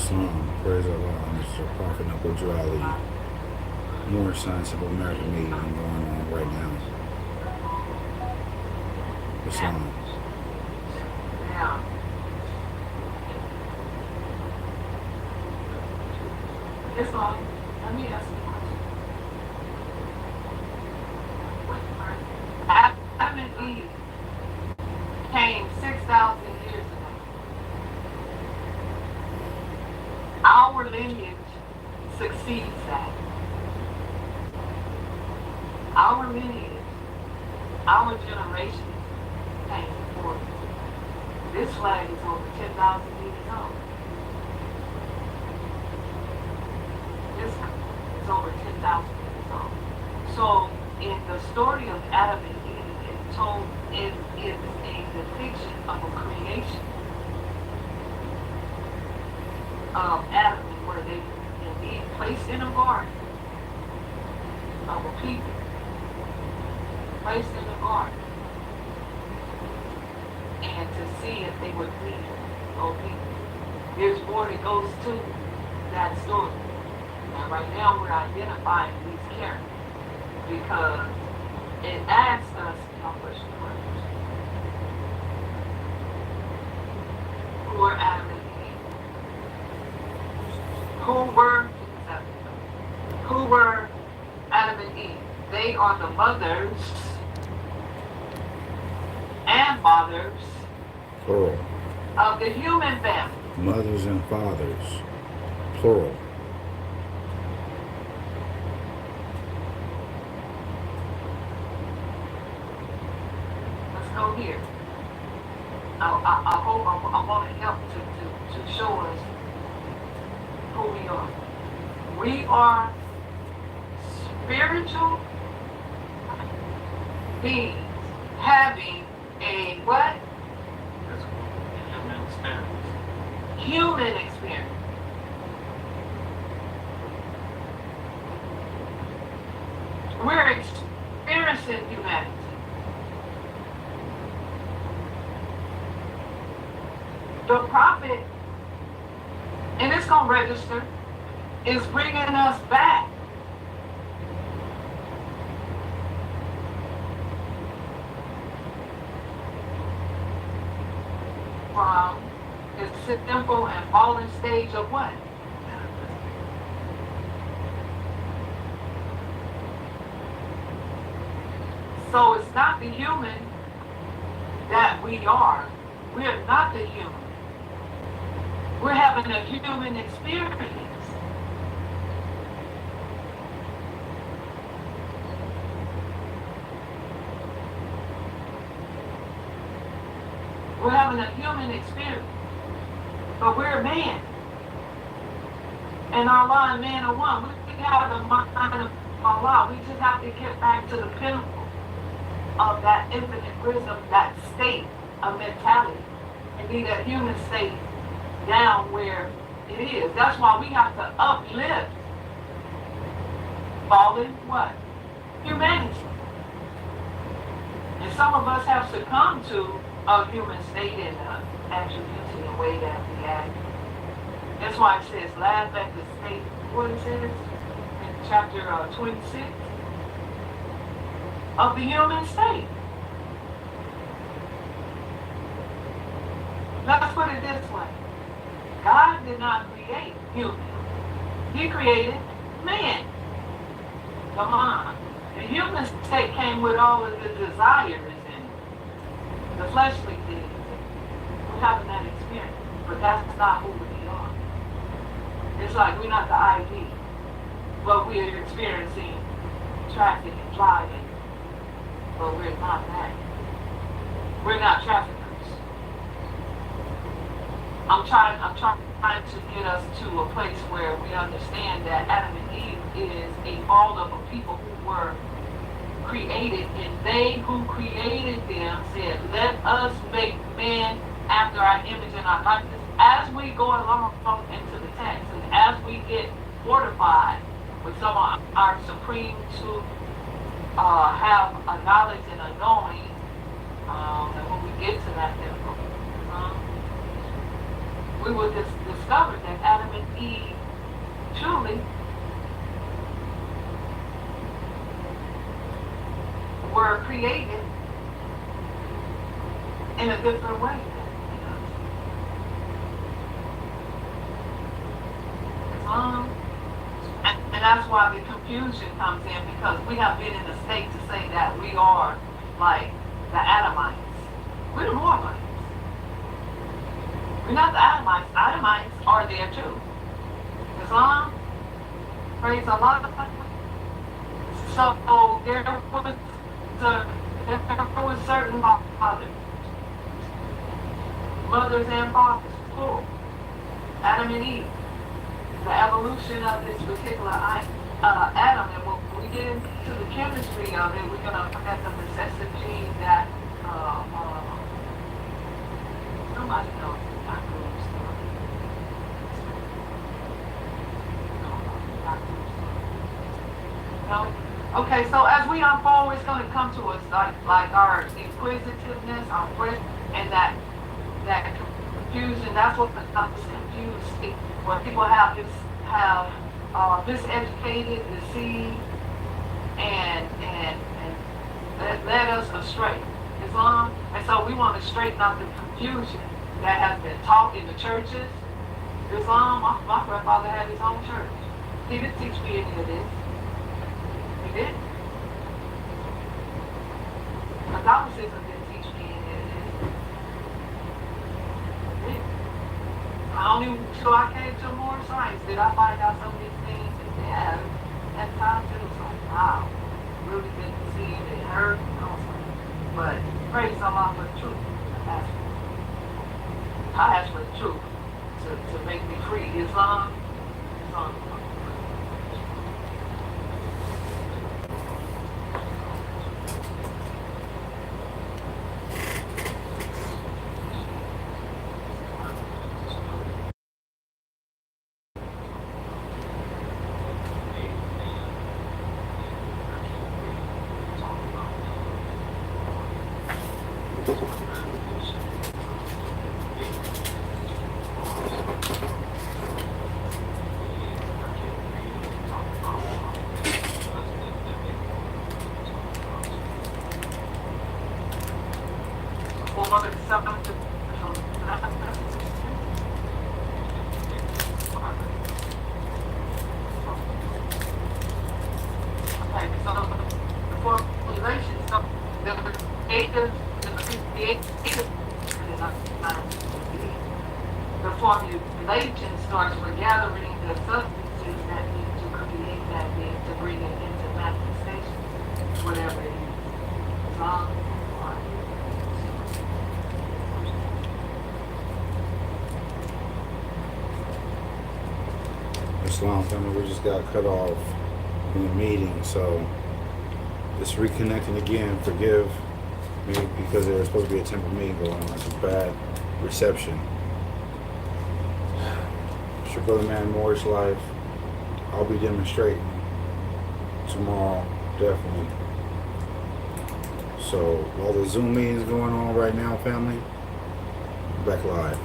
Islam, praise Allah, Mr. Prophet Nabil Ali. Moorish Science of America meeting going on right now. Islam. Now, Islam, let me ask you a question. Adam and Eve came 6,000 years ago. Our lineage succeeds that. Our lineage, our generation came before. This flag is over 10,000 years old. This is over 10,000 years old. So, in the story of Adam and Eve, it is a depiction of a creation of Adam, where they can be placed in a garden of a people, placed in a garden, and to see if they would be obedient. There's more that goes to that story. And right now we're identifying these characters because it asks us to accomplish the words. Who are Adam and Eve? Who were Adam and Eve? They are the mothers and fathers Plural. of the human family. Mothers and fathers. Plural. Let's go here. I hope I want to help to show us who we are. We are spiritual beings having a what? Human experience. We're experiencing humanity. The prophet, and it's going to register, is bringing us back from the simple and fallen stage of what? So it's not the human that we are. We're not the human. We're having a human experience. We're having a human experience. But we're man. And our law and man are one. We have the mind of Allah. We just have to get back to the pinnacle of that infinite wisdom, that state of mentality. And be that human state down where it is. That's why we have to uplift fallen what? Humanity. And some of us have succumbed to a human state and attributes in the way that we act. That's why it says, laugh at the state. What it says in chapter 26 of the human state. Let's put it this way. God did not create human. He created man. Come on. The human state came with all of the desires and the fleshly things. We're having that experience. But that's not who we are. It's like we're not the ID. But we're experiencing traffic and driving. But we're not that. We're not traffickers. I'm trying to get us to a place where we understand that Adam and Eve is a fall of a people who were created, and they who created them said, let us make man after our image and our likeness. As we go along into the text, and as we get fortified with some of our supreme to have a knowledge and a knowing, and when we get to that level, we will discover that Adam Adam and Eve truly were created in a different way. And that's why the confusion comes in, because we have been in a state to say that we are like the Adamites. We're the Moorites. We're not the Adamites. Adamites are there too. Islam, praise Allah. So there was certain fathers, mothers and fathers, plural. Adam and Eve. The evolution of this particular atom, and when we get into the chemistry of it, we're going to look at the recessive gene that somebody knows Dr. Ruth's story. No? Okay, so as we unfold, it's going to come to us like our inquisitiveness, our question, and that confusion. That's what becomes confused. When people have miseducated, deceived, and led us astray. Islam, and so we want to straighten out the confusion that has been taught in the churches. Islam, my grandfather had his own church. He didn't teach me any of this. He didn't. Catholicism didn't teach me any of this. He didn't. Only until I came to Moorish science did I find out some of these things that they had at the time too. So wow, really been deceived and hurt and all sorts. But praise Allah for the truth. I ask for the truth to make me free. Islam. The formulation starts with gathering the substances that need to create that being to bring it into manifestation, whatever it is. Islam family, we just got cut off in the meeting, so just reconnecting again. Forgive me because there was supposed to be a temple meeting going on. It's a bad reception. Should go to Man Moorish Life. I'll be demonstrating tomorrow, definitely. So all the Zoom meetings going on right now, family, back live.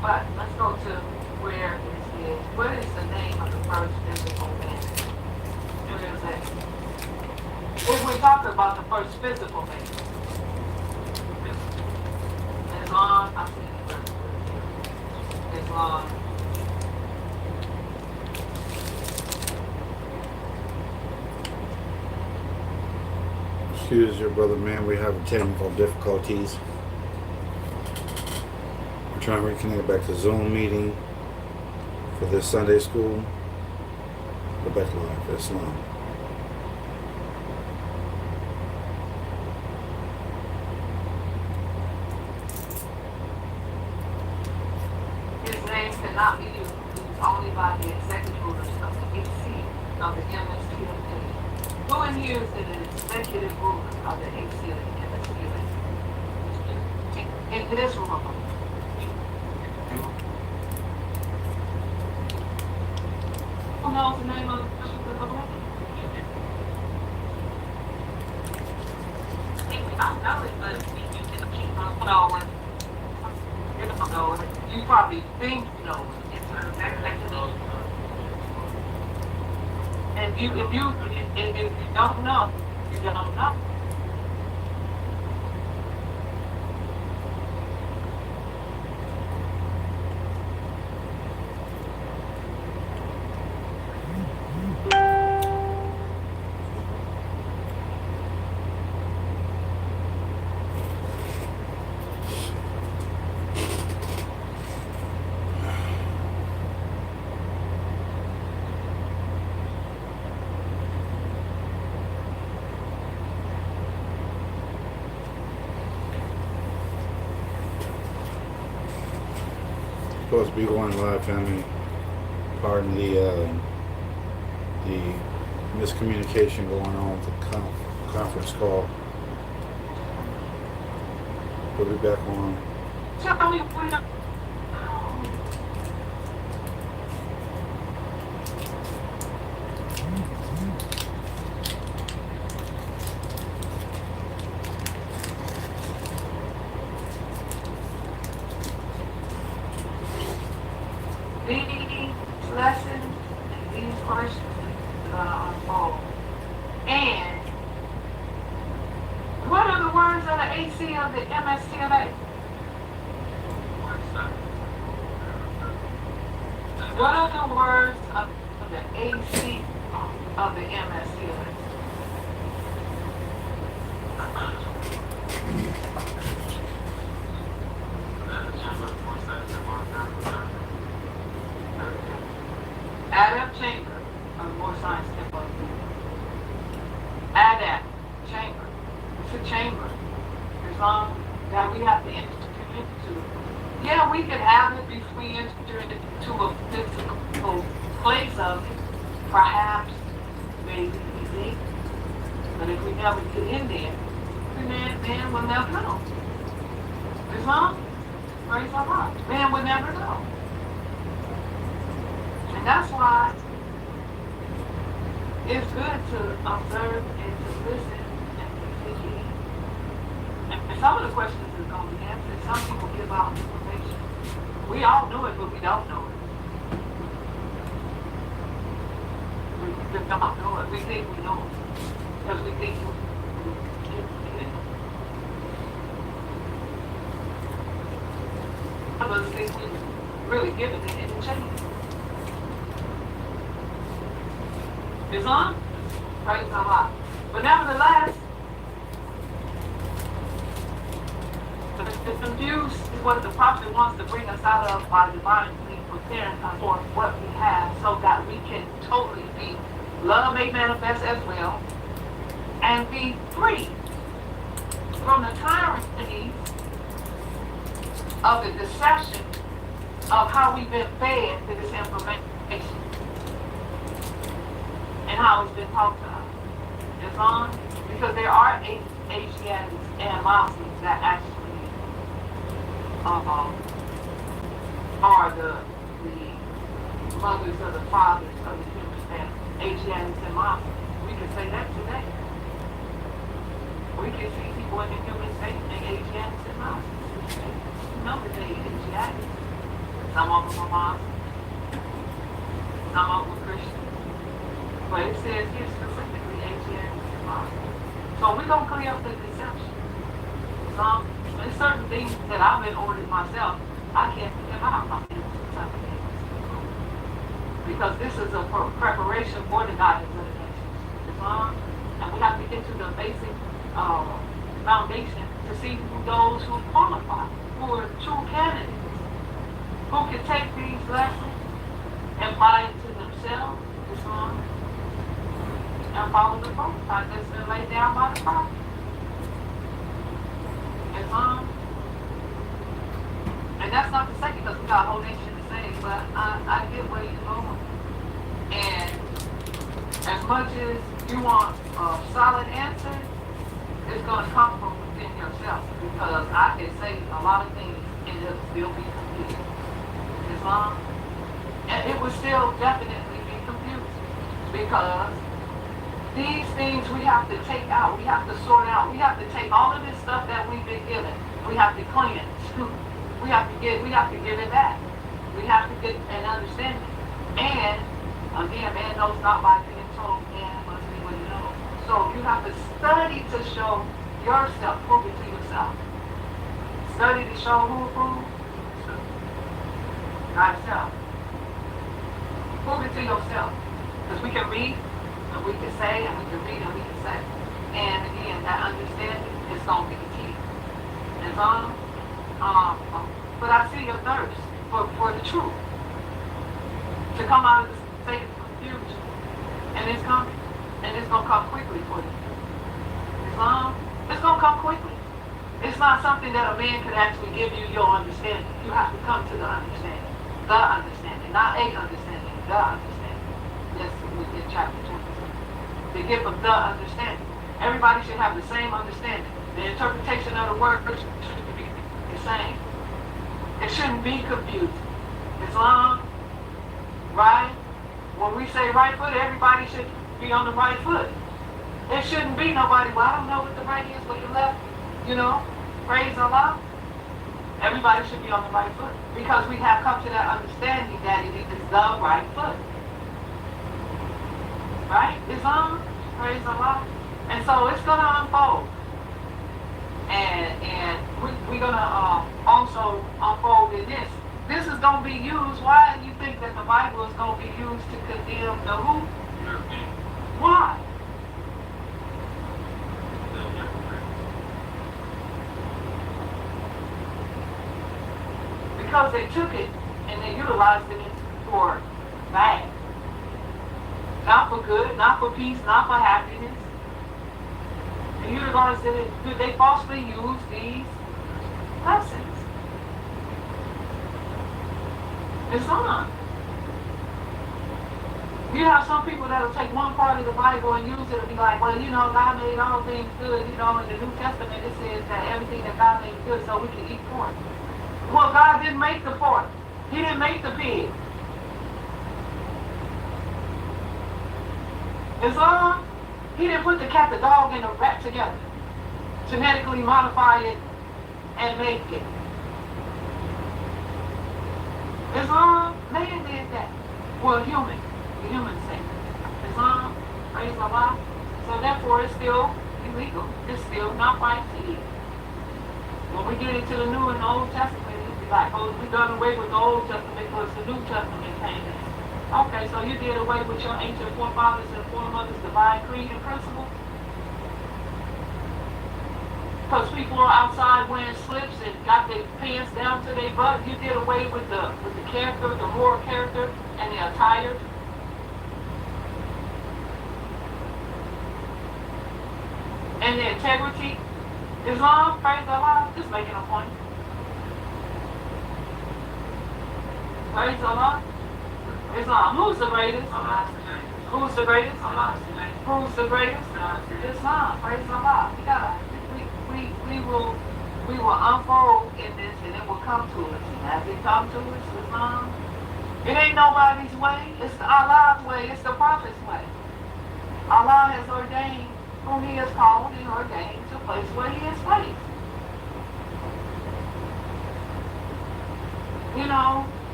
But let's go to where this is. What is the name of the first physical man? If we're talking about the first physical man, as long as excuse your brother, man. We have technical difficulties. We're trying to reconnect back to Zoom meeting for this Sunday school. Go back live. Islam. His name cannot be used only by the executive orders of the EC of the MSTFA. Who in here is an executive ruler of the ACLU and the CLA. In this room. Who knows the name of the government? I know it, but you don't know it. You don't know it. You probably think you know it. And if you don't know, you don't know. Supposed to be going live, family. Pardon the miscommunication going on with the conference call. We'll be back on. Tell me when. These lessons and these questions unfold. And what are the words of the AC of the MSTLA? What are the words of the AC of the MSTLA? Adapt chamber of more science technology. Adapt chamber. It's a chamber. As long that we have to enter into. Yeah, we could have it before we enter into a physical place of it. Perhaps, maybe, we think. But if we never get in there, man will never know. As long, praise Allah, man will never know. And that's why it's good to observe and to listen and to think. And some of the questions is going to be answered. Some people give out information. We all know it, but we don't know it. We don't know it. We think we know it. Because we think we get it. Some of us think we really give it and it changes. Islam, praise Allah. But nevertheless, the confused is what the prophet wants to bring us out of by divinely preparing us for what we have so that we can totally be love made manifest as well and be free from the tyranny of the deception of how we've been fed to this information. And how it's been taught to us. Islam, because there are Asiatics and Muslims that actually are the mothers or the fathers of the human family. Asiatics and Muslims. We can say that today. We can see people in the human state and Asiatics and Muslims. You know that they Asiatics. Some of them are Muslims. Some of them are Christians. But it says here specifically Asiatics and Muslims. So we're going to clear up the deception. There's certain things that I've been ordered myself, I can't figure out. Because this is a preparation for the guidance of the nation. And we have to get to the basic foundation to see those who qualify, who are true candidates, who can take these lessons and apply it to themselves. And follow the protocol that's been laid down by the prophet. And that's not to say because we got a whole nation to say, but I get where you're going. And as much as you want a solid answer, It's going to come from within yourself, because I can say a lot of things and it'll still be confused. Islam, and it would still definitely be confused, because these things we have to take out, we have to sort out, we have to take all of this stuff that we've been given, we have to cleanse, we have to give it back, we have to get an understanding. And again, man knows not by being told, man must be what he knows. So you have to study to show yourself, prove it to yourself. Study to show who approves? Thyself. Prove it to yourself. Because we can read, and we can say, and we can read, and we can say. And again, that understanding is going to be the key. And so, but I see your thirst for the truth. To come out of the state of confusion. And it's coming. And it's going to come quickly for you. Islam, it's going to come quickly. It's not something that a man could actually give you your understanding. You have to come to the understanding. The understanding. Not a understanding. The understanding. Yes, in chapter 22. The gift of the understanding. Everybody should have the same understanding. The interpretation of the word should be the same. It shouldn't be confused. Islam, right? When we say right foot, everybody should be on the right foot. It shouldn't be nobody, well, I don't know what the right is, what the left, praise Allah. Everybody should be on the right foot, because we have come to that understanding that it is the right foot. Right? Islam, praise Allah. And so it's going to unfold. And we're going to also unfold in this. This is going to be used. Why do you think that the Bible is going to be used to condemn the who? Why? Because they took it and they utilized it for bad. Not for good, not for peace, not for happiness. They utilized it, they falsely used these lessons. Islam. You have some people that will take one part of the Bible and use it and be like, well, God made all things good. In the New Testament it says that everything that God made good so we can eat pork. Well, God didn't make the pork. He didn't make the pig. Islam, he didn't put the cat, the dog, and the rat together. Genetically modify it and make it. Islam, man did that. Well, the human thing. Islam, praise Allah. So therefore it's still illegal. It's still not right to eat. When we get into the New and the Old Testament, it's like, oh, we done away with the Old Testament because the New Testament came in. Okay, so you did away with your ancient forefathers and foremothers' divine creed and principles? Because people are outside wearing slips and got their pants down to their butt. You did away with the character, the moral character, and the attire. And the integrity. Islam, praise Allah, just making a point. Praise Allah. Islam, who's the greatest? Who's the greatest? Who's the greatest? Islam, praise Allah. We will unfold in this and it will come to us. And as it comes to us, Islam, it ain't nobody's way. It's Allah's way. It's the Prophet's way. Allah has ordained whom he has called and ordained to place where he has placed.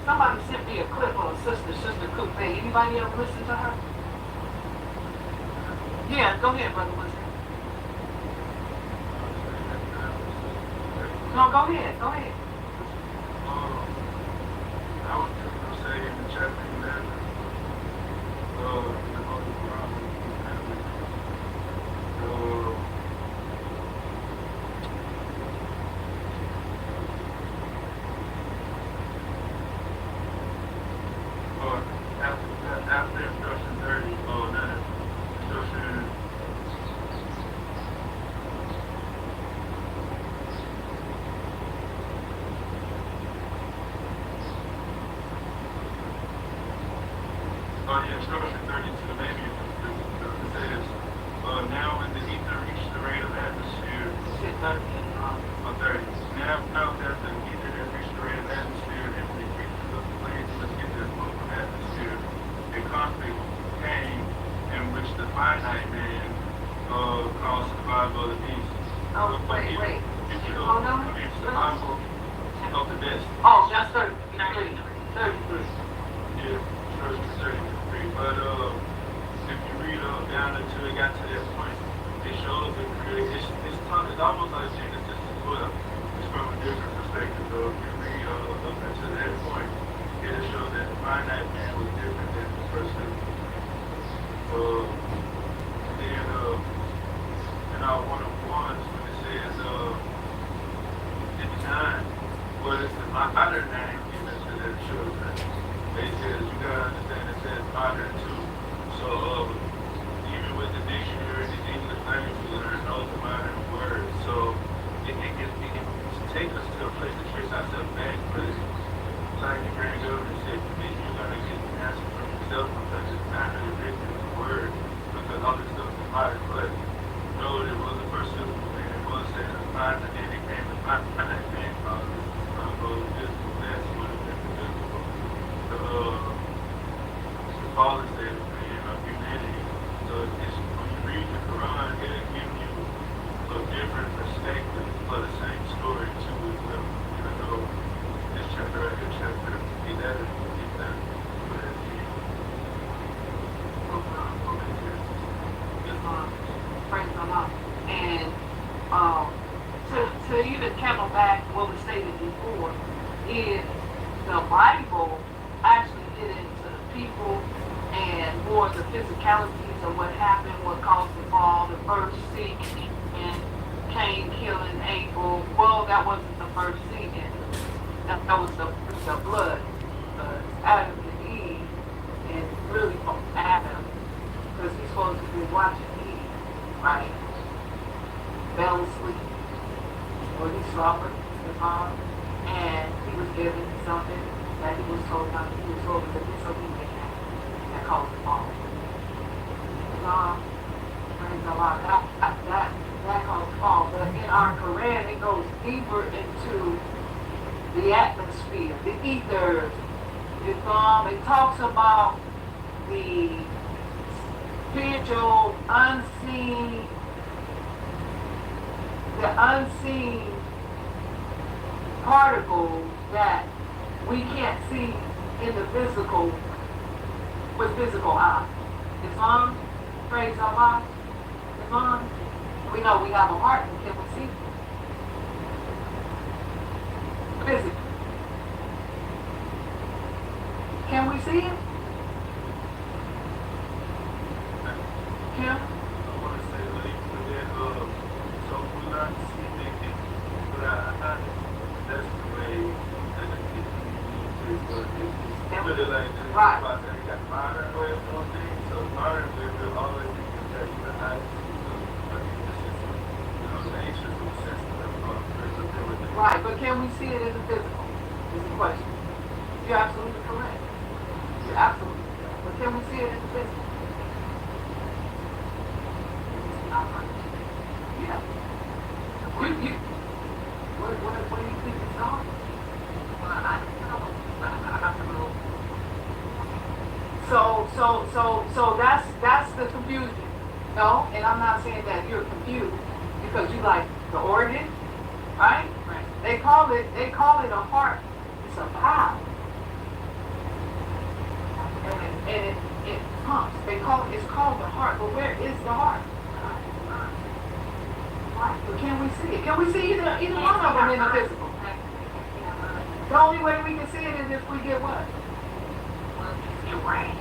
Somebody sent me a clip of Sister Coupe. Anybody ever listen to her? Yeah, go ahead, Brother Wilson. No, go ahead. I was just going to say in the chapter 11, the Holy Quran, after instruction 30, instruction On 30. Now that the heated and restored atmosphere and the creatures of the plains must get their open atmosphere, a conflict came in which the finite man caused survival of the beast. Oh, wait. Oh, no. It's the humble of the best. Oh, that's 33. 33. Yeah, first 33. But if you read down until it got to that point, it shows the creation. It's almost like Genesis as well. It's from a different perspective. So if you read up until that point, it shows that the finite man was different than the person. Then in our one-on-ones, when it says in time, what is the modern name given to their children? They says, you gotta understand it says modern too. So even with the dictionary, the English language, we learn those modern words. So it can take us to a place to trace ourselves back, but like the grand governor said, you're gonna get the answer from yourself because it's not really written in the word, because all this stuff is modern. But no, it was the first physical man. It was saying the modern, and then it came to find that man called this that's what it is physical. The fallen state of humanity. So it's, when you read the Quran, it'll give you a different perspective for the same story too as well. You know, this chapter right here, chapter 11, Praise the Lord. And to even count back what was stated before, is the Bible actually get into the people and more the physicalities of what happened, what caused the fall, the first sin, and Cain killing Abel. Well, that wasn't the first sin. That was the blood. Adam and Eve, and really from Adam, because he's supposed to be watching Eve, right? Fell asleep, or he slumbered his mom, and he was given something that he was told not to. He was told the disobedient act that caused the fall. Praise the Lord. That caused the fall. But in our Quran, it goes deeper into the atmosphere, the ethers. It talks about the spiritual, unseen particles that we can't see in the physical, with physical eyes. Islam, praise Allah. Islam, we know we have a heart, and can we see? Physically. Can we see it? Kim? I want to say that, so we learn to see things with our eyes. That's the way that it is. Really like this. Right. About that. You got modern way of doing things. So modern way will always be that you can eyes see. The ancient sense of right, but can we see it in the physical? Is the question. You're absolutely correct. You're absolutely correct. But can we see it in the physical? Yeah. What do you think it's on? So that's the confusion. No, and I'm not saying that you're confused because you like the organ, right? Right. They call it a heart. It's a valve. And it pumps. It's called the heart. But where is the heart? Right. But can we see it? Can we see either one of them in the physical? The only way we can see it is if we get what? Your brain.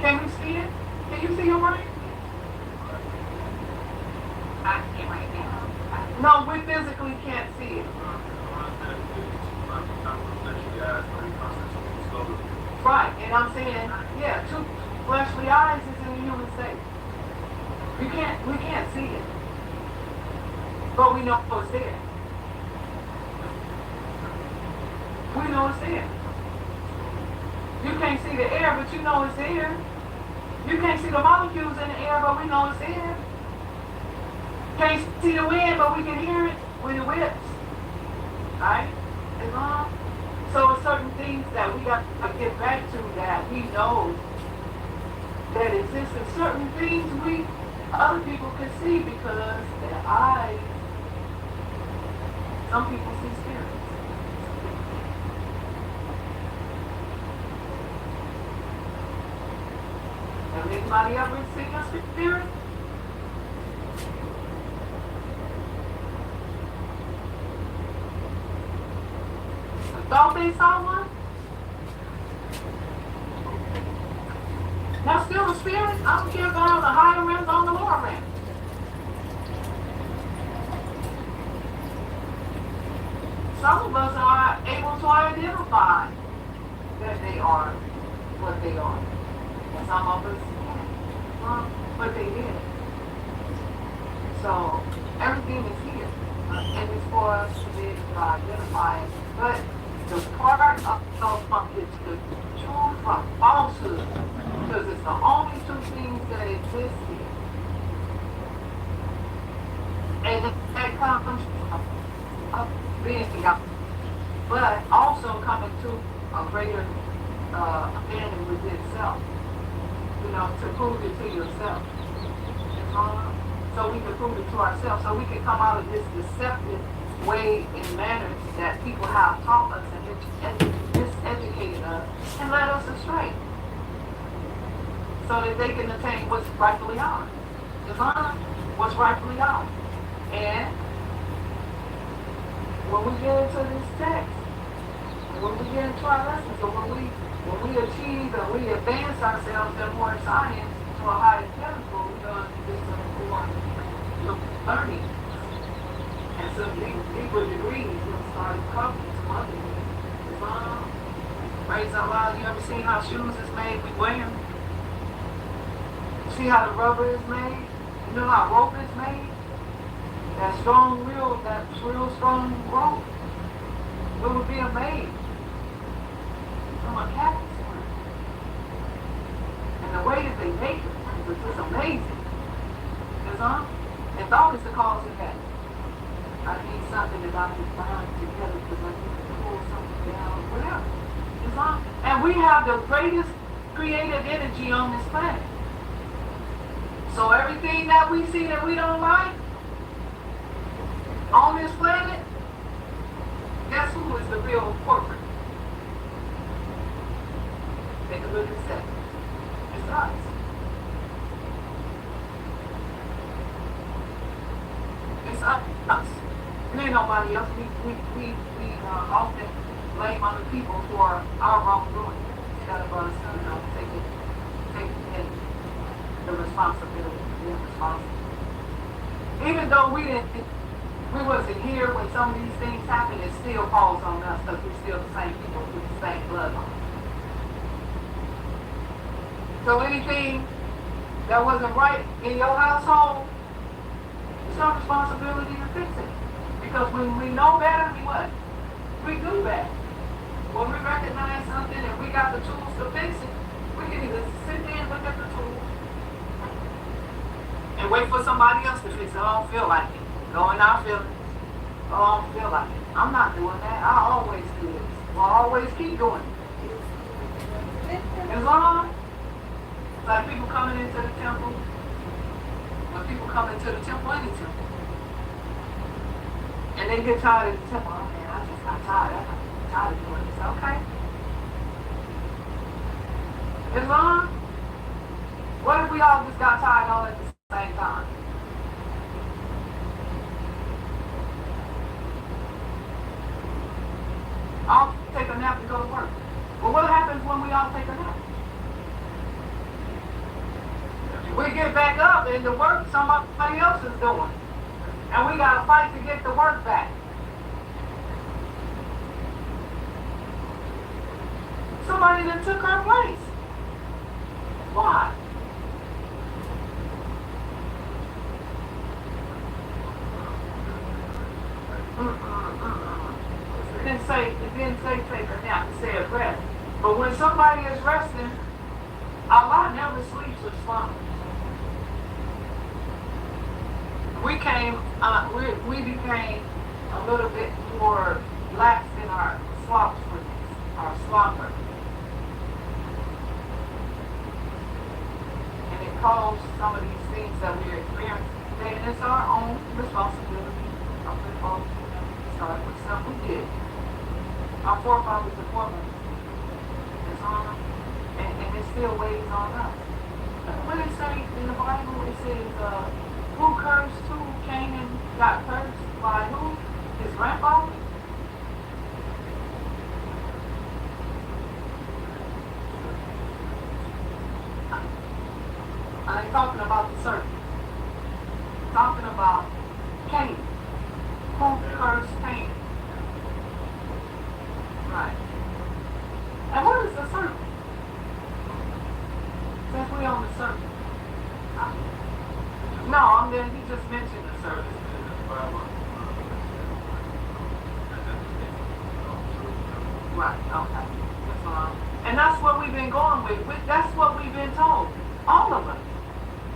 Can we see it? Can you see your brain? I can't right now. No, we physically can't see it. Right, and I'm saying, yeah, two fleshly eyes is in the human state. We can't see it. But we know it's there. We know it's there. You can't see the air, but you know it's there. You can't see the molecules in the air, but we know it's there. Can't see the wind, but so we can hear it when it whips, right? Islam. So it's certain things that we got to get back to that he knows that exist, and certain things other people can see because their eyes. Some people see spirits. Have anybody ever seen a spirit? Thought they saw one? That's still a spirit. I don't care if they're on the higher realms or on the lower realms. Some of us are able to identify that they are what they are. And some of us can't. But they did. So everything is here. And it's for us to be able to identify it. But the part of it's the truth from falsehood, because it's the only two things that exist here. And that comes from being out, but also coming to a greater understanding within itself, to prove it to yourself. So we can prove it to ourselves, so we can come out of this deceptive way and manner that people have taught us and miseducated us and led us astray, so that they can attain what's rightfully ours. What's rightfully ours. And when we get into this text, when we get into our lessons, or when we achieve and we advance ourselves in more science to a higher level, we're going to do some more learning. And some deeper degrees, we'll start covering some other things. Praise Allah, you ever seen how shoes is made? We wear them. See how the rubber is made? You know how rope is made? That real strong rope. It would be made from a cactus plant. And the way that they make it is just amazing. It's always the cause of that. I need something that I can bind together because I need to pull something down, whatever. And we have the greatest creative energy on this planet. So everything that we see that we don't like on this planet, guess who is the real corporate? Take a look at that. It's us. It's us. It ain't nobody else. We often blame other people for our wrongdoing instead of us, taking the responsibility, being responsible. Even though we wasn't here when some of these things happened, it still falls on us because we're still the same people with the same bloodline. So anything that wasn't right in your household, it's your responsibility to fix it. Because when we know better, we do better. When we recognize something and we got the tools to fix it, we can either sit there and look at the tools and wait for somebody else to fix it. I don't feel like it. Go in our feelings. Oh, I don't feel like it. I'm not doing that. I always do this. Well, I always keep doing it. As long as like people coming into the temple, when people come into the temple, any temple, and they get tired of the temple, oh man, I just got tired. I got tired of doing this. Okay. As long, what if we all just got tired all at the same time? I'll take a nap and go to work. Well, what happens when we all take a nap? We get back up and the work somebody else is doing. And we got to fight to get the work back. Somebody that took our place. Why? It didn't say take a nap, it said rest. But when somebody is resting, Allah never sleeps or slumbers. we became a little bit more lax in our slumber. And it caused some of these things that we're experiencing today, and it's our own responsibility. Start with something we did. Our forefathers and foremothers. It's on them, and it still weighs on us. When it says in the Bible, it says, who cursed who? Canaan got cursed by who? His grandfather? I ain't talking about the serpent. I'm talking about Cain. Who cursed Cain? Right. And what is the serpent? Since we on the serpent. No, he just mentioned the serpent. Right, okay. And that's what we've been going with. That's what we've been told. All of us.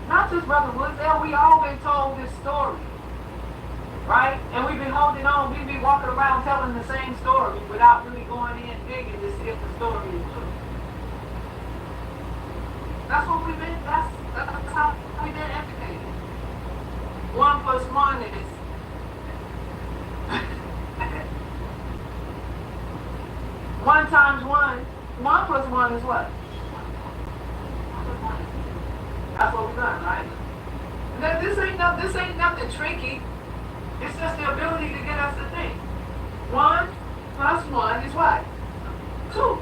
Not just Brother Woodsdale, we all been told this story. Right? And we've been holding on. We've been walking around telling the same story without really going in digging to see if the story is true. That's what we've been, that's how we've been educated. 1 plus 1 is 1 times 1. 1 plus 1 is what? That's what we've done, right? Now, this ain't nothing tricky. It's just the ability to get us to think. 1 plus 1 is what? 2.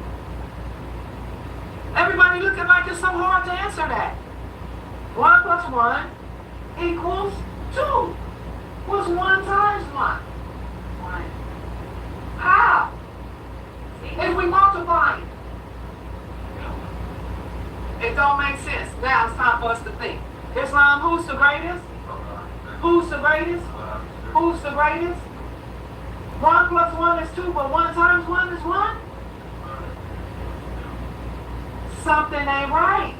Everybody looking like it's so hard to answer that. 1 plus 1 equals 2. What's 1 times 1? 1. How? If we multiply it. It don't make sense. Now it's time for us to think. Islam, who's the greatest? Who's the greatest? Who's the greatest? 1 plus 1 is 2, but 1 times 1 is 1? Something ain't right.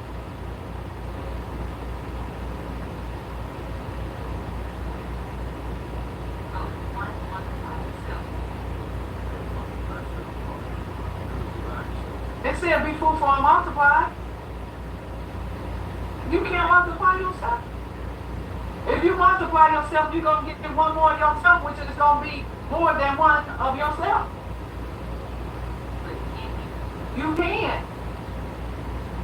It said be fruitful and multiply. You can't multiply yourself. If you multiply yourself, you're going to get 1 more of yourself, which is going to be more than 1 of yourself. You can.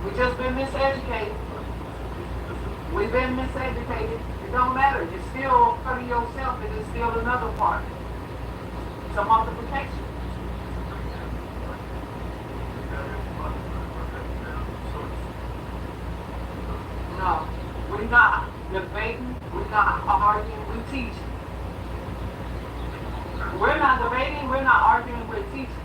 We've just been miseducated. We've been miseducated. It don't matter. You're still part of yourself, and it's still another part. It's a multiplication. No, we're not debating, we're not arguing, we're teaching. We're not debating, we're not arguing, we're teaching.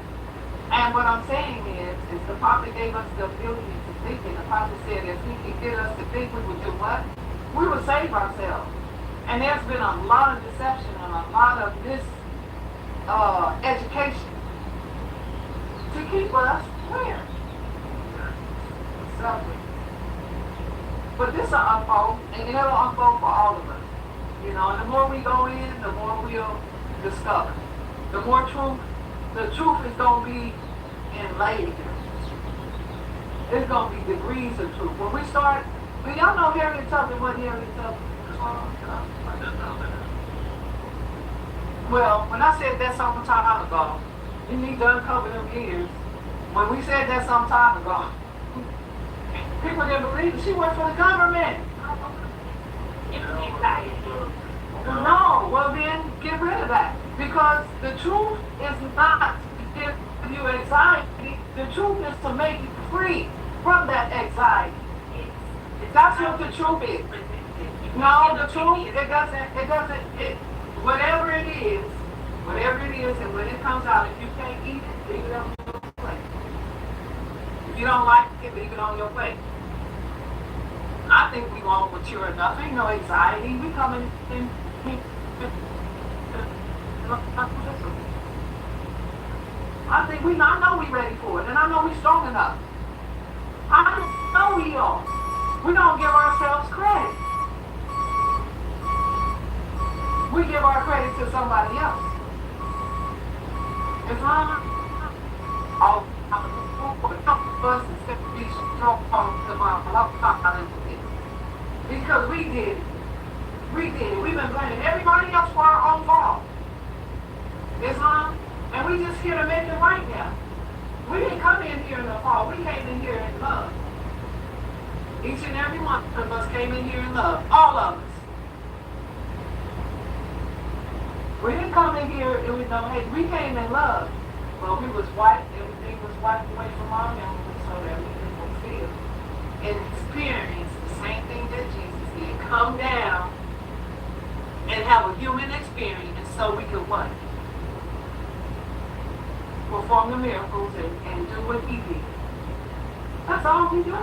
And what I'm saying is the prophet gave us the ability to think, and the prophet said if he could get us to think, we would do what? We would save ourselves. And there's been a lot of deception and a lot of education to keep us where? Suffering. But this will unfold, and it'll unfold for all of us. You know, and the more we go in, the more we'll discover. The more truth, the truth is going to be in layers. It's going to be degrees of truth. When we start, well, y'all know Harriet Tubman, what Harriet Tubman? Well, when I said that some time ago, you need to uncover them ears. When we said that some time ago, people didn't believe it. She worked for the government. No, well then, get rid of that. Because the truth is not to give you anxiety. The truth is to make you free from that anxiety. That's what the truth is. No, the truth, whatever it is, and when it comes out, if you can't eat it, leave it on your plate. If you don't like it, leave it on your plate. I think we all mature enough. Ain't no anxiety. We coming in. I think I know we ready for it, and I know we strong enough. I know we are. We don't give ourselves credit. we give our credit to somebody else. Islam, all of us is be strong to my because we did it. We did it. We've been blaming everybody else for our own fault. Islam, and we just here to make it right now. We didn't come in here in the fall. We came in here in love. Each and every one of us came in here in love. All of us. We didn't come in here and we no hate. We came in love. Well, we was wiped. Everything was wiped away from our memories so that we could fulfill and experience the same thing that Jesus did. Come down and have a human experience so we could what? Perform the miracles and do what he did. That's all we do.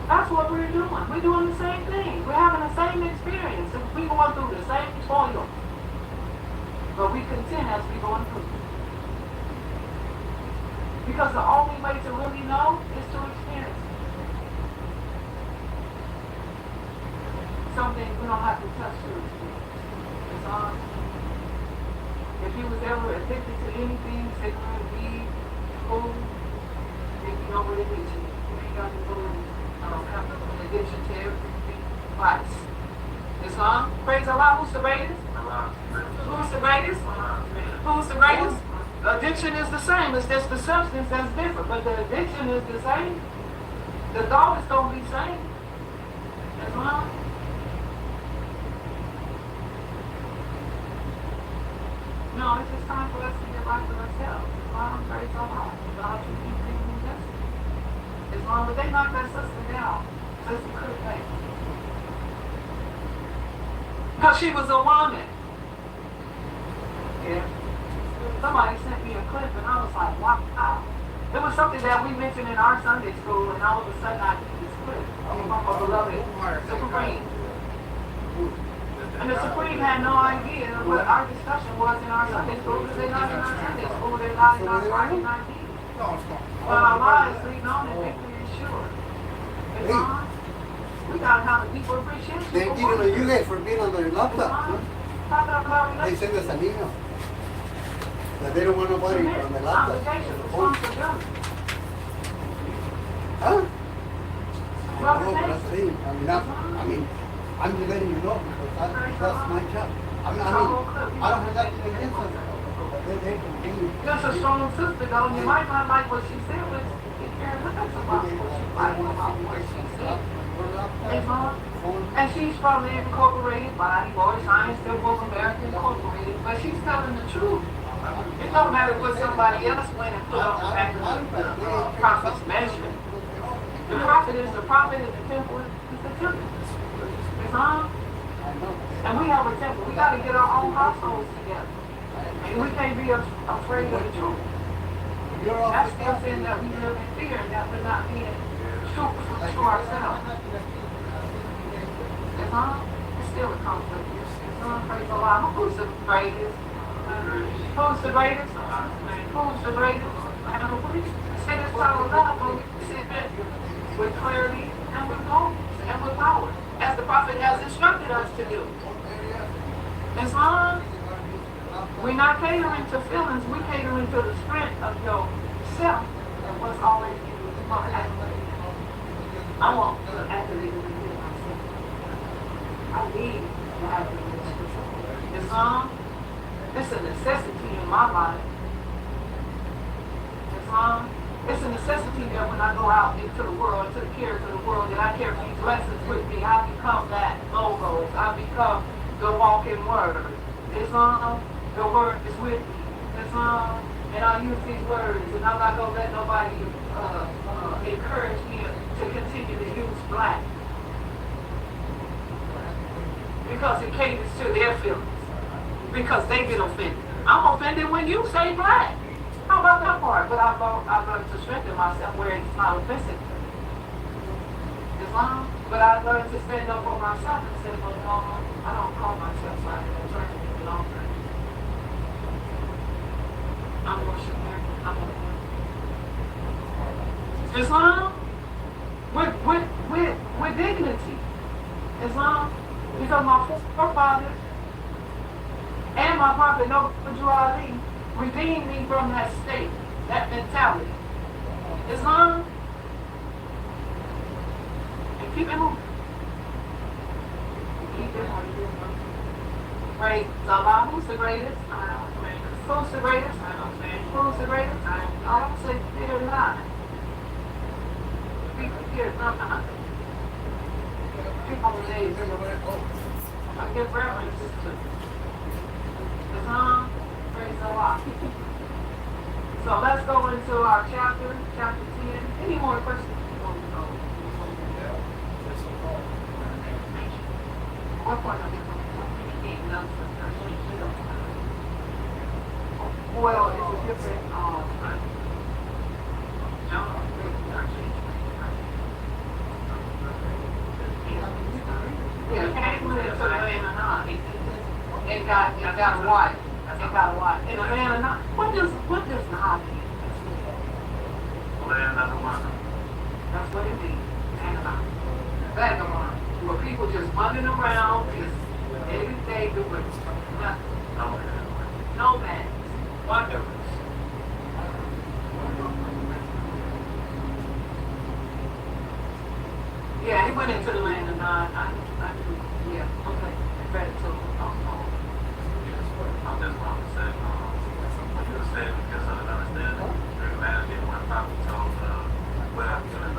That's what we're doing. We're doing the same thing. We're having the same experience. We're going through the same toil. But we content as we're going through. Because the only way to really know is to experience it. Something we don't have to touch to experience. It's on. If you was ever addicted to anything, cigarette, weed, food, then you know what it is. You ain't got to go have an addiction to everything. Vice. Islam. Praise Allah. Who's the greatest? Who's the greatest? Who's the greatest? Addiction is the same. It's just the substance that's different. But the addiction is the same. The thought is going to be the same. Islam. No, it's just time for us to get back to ourselves. Islam. Praise Allah. God, you keep thinking this. Islam. But they knocked that sister down. Sister couldn't make it. Because she was a woman. Yeah. Somebody sent me a clip and I was like, wow. It was something that we mentioned in our Sunday school and all of a sudden I get this clip from our beloved Supreme. And the Supreme had no idea what our discussion was in our Sunday school because they're not in our Sunday school, they're not in our Friday night meeting. But our lives lead on and victory is sure. We gotta have a deeper appreciation. They didn't know you guys for being on their laptop. They send us an email that they don't want nobody on the laptop. Huh? I mean, I'm just letting you know because that's my job. I don't have that against them. They continue. That's a strong sister, though. You might not like what she said, but you can't look at about what she said. And she's from the Incorporated Body, Moorish Civil America Incorporated, but she's telling the truth. It don't matter what somebody else went and put on the back of the prophet's measure. The prophet is the prophet, and the temple is the temple. And we have a temple. We got to get our own households together. And we can't be afraid of the truth. That's still saying that we live in fear and that we're not being truthful to ourselves. It's still a conflict. Praise Allah. Who's the greatest? Who's the greatest? Who's the greatest? Say this power of love when we sit there with clarity and with boldness and with power, as the prophet has instructed us to do. Islam, we're not catering to feelings, we're catering to the strength of yourself and what's already in you. I want to activate myself. I need to activate myself. Islam, it's a necessity in my life. Islam, it's a necessity that when I go out into the world, into the cares of the world, that I carry these lessons with me. I become that logos. I become the walking word. Islam, the word is with me. Islam, and I use these words, and I'm not going to let nobody encourage me to continue to use black. Because it caters to their feelings. Because they get offended. I'm offended when you say black. How about that part? But I've learned to strengthen myself where it's not offensive. Islam. But I've learned to stand up for myself and say, well, no, I don't call myself black. I'm trying to be longer. I'm worshiping. I'm a Islam with dignity. Islam. of my forefathers and my prophet Noble Ali redeemed me from that state, that mentality. Islam, and keep it moving. Keep it moving. Praise Allah. Who's the greatest? Who's the greatest? Who's the greatest? I don't say fear not. Fear not. People say, I give references to Islam. Praise Allah. So let's go into our chapter 10. Any more questions? What point are we going? Well, it's a different, came into the land of Nod and got a wife. And a man of Nod. What does Nod mean? Land of the water. That's what it means. Vagabond. Where people just running around, just every day doing nothing. No man. Wanderers. Yeah, he went into the land of Nod. Yeah, okay. I read it too. I'm just going to say, what you were saying, because I didn't understand it. Humanity, when Papa told what happened to the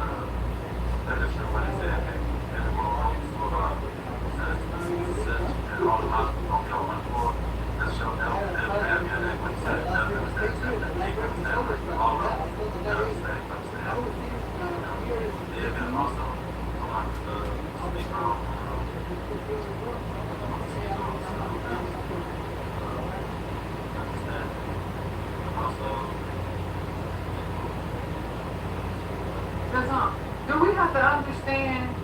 minister, when he said, and the world for and all the hospitals don't go on for, that showed that when he said, all of them, yeah, and also, a lot of speak on Do we have to understand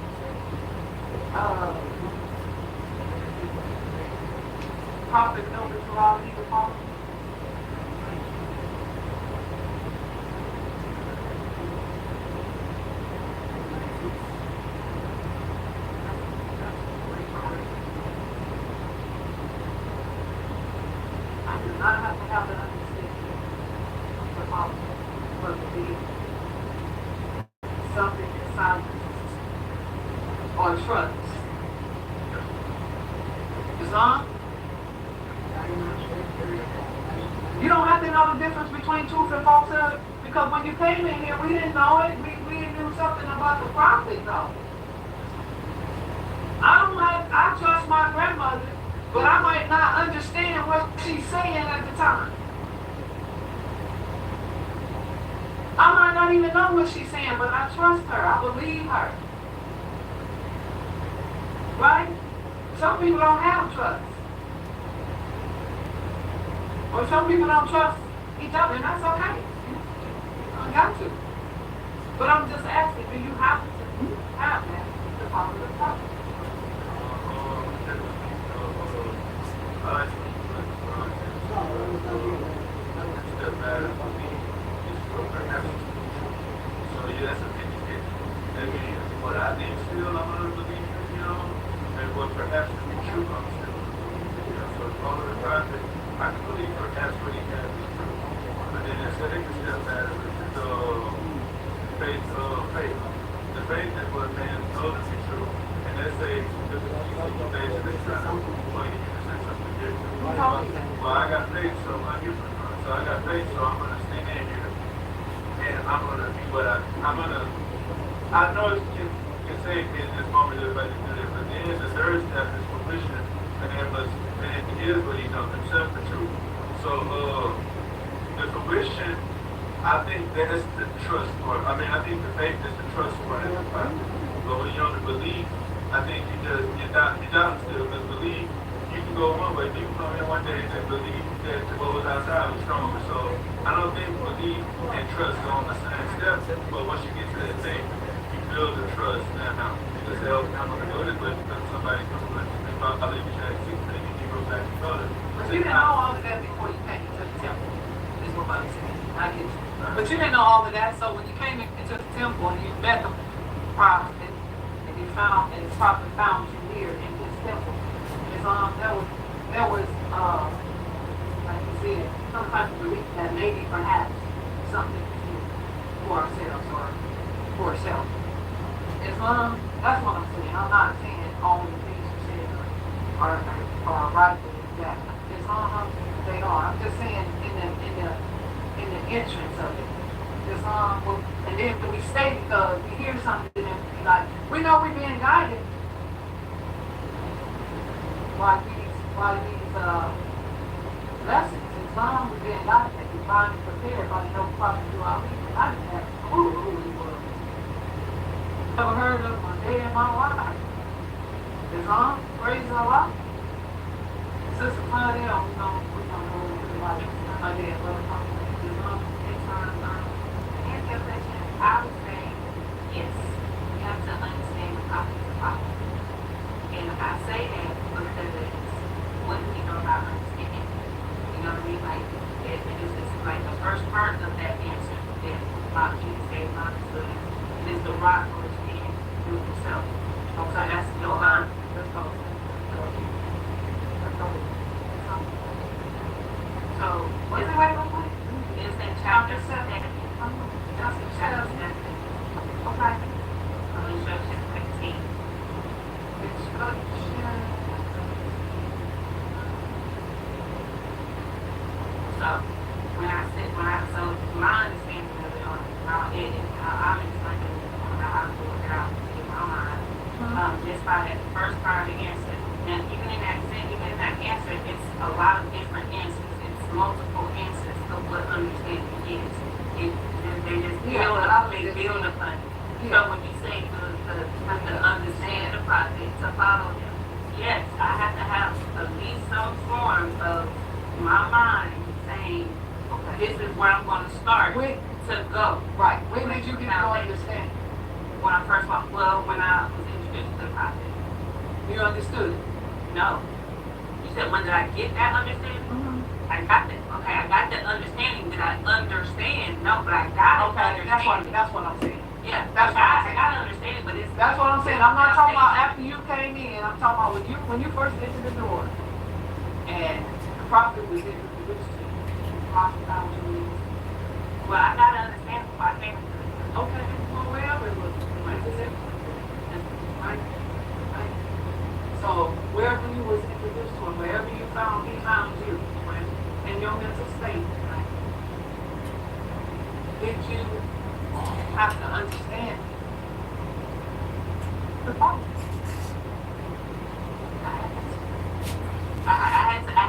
Prophet Noble Ali the Prophet? I do not have to have an understanding of the Prophet, but to be something in silence or trust. Islam? You don't have to know the difference between truth and falsehood, because when you came in here, we didn't know it. We knew something about the prophet, though. I trust my grandmother, but I might not understand what she's saying at the time. I might not even know what she's saying, but I trust her. I believe her. Right? Some people don't have trust. Or some people don't trust each other, and that's okay. You don't got to. But I'm just asking, do you have to have that to follow the prophet? So yeah, that's a 50-50. I mean, what I think still I'm going to believe, and what perhaps to be true, I'm still going to believe. So as long as the prophet, I can believe perhaps what he has is true. But then there's a second step that is the faith. The faith is what man knows to be true. And let's say this is the faith that they're trying to point you to say something different. Well, I got faith, so I'm different. So I got faith, so I'm going to stand in here. And I'm going to be what I know you can say in this moment everybody do it, but then the third step is fruition, and it is what he knows himself the truth. So the fruition, I think that's the trust part. I think the faith is the trust part of the Bible. But when you only believe, I think you're down still, because believe, you can go one way, you can come in one day and believe that what was outside was stronger. So I don't think believe and trust go on the same step, but once you get to that thing, you build the trust. Now, because I'm going to do this, but somebody comes with me, if I believe you should have 6 things, you go back and go to it. But you didn't know all of that before you came into the temple, is what I'm saying. I get you. But you didn't know all of that, so when you came into the temple and you met the prophet, and you found, and the prophet found you here in this temple, there was, like you said, some type of belief that maybe perhaps something to do for ourselves or for ourselves. Islam, that's what I'm saying. I'm not saying all the things you said are right with that. Islam, they are. I'm just saying in the entrance of it. Islam, and then when we stay, we hear something and we like, we know we're being guided by these lessons. Islam, we're being guided, divinely prepared by no prophet to our people. I didn't have a clue who he was. Never heard of him a day in my life. Islam, praise Allah. Sister Claudette, we don't know who like Claudette, but Islam, Answer your question. I would say yes. You have to understand the prophet to prophet. And I say that because what do we know about understanding? You know what I mean? Like, it's like the first part of that answer that Jesus gave understood. It is the rock on which man built himself. Okay, that's your line. let's go. So, Wait. is that chapter 7? That's the chapter 7. Okay. Instruction 15. Instruction. So, so my understanding of it, how I'm explaining how I work it out in my mind, just by that first part of the answer. And even in that answer, it's a lot of different answers. It's multiple answers of what understanding is. They just build upon it. Yeah. So when you say to understand the prophet, to follow him, yes, I have to have at least some form of my mind saying, okay, this is where I'm going to start to go. Right. When did you get your understanding? When I first walked, when I was introduced to the prophet. You understood it? No. You said, when did I get that understanding? Mm-hmm. I got that. Okay, I got that understanding. Did I understand? No, but I got it. Okay, that's what I'm saying. Yeah, That's what I'm I saying. got to understand it, but it's... That's what I'm saying. I'm not talking about after you came in. I'm talking about when you first entered the door and the prophet was introduced to you. Prophet found you. Well, I got to understand before I came into it. Okay, well, wherever it was. Right? So, wherever you was introduced to him, wherever you found, he found you. Right? In your mental state. Right? Did you have to understand the prophet? I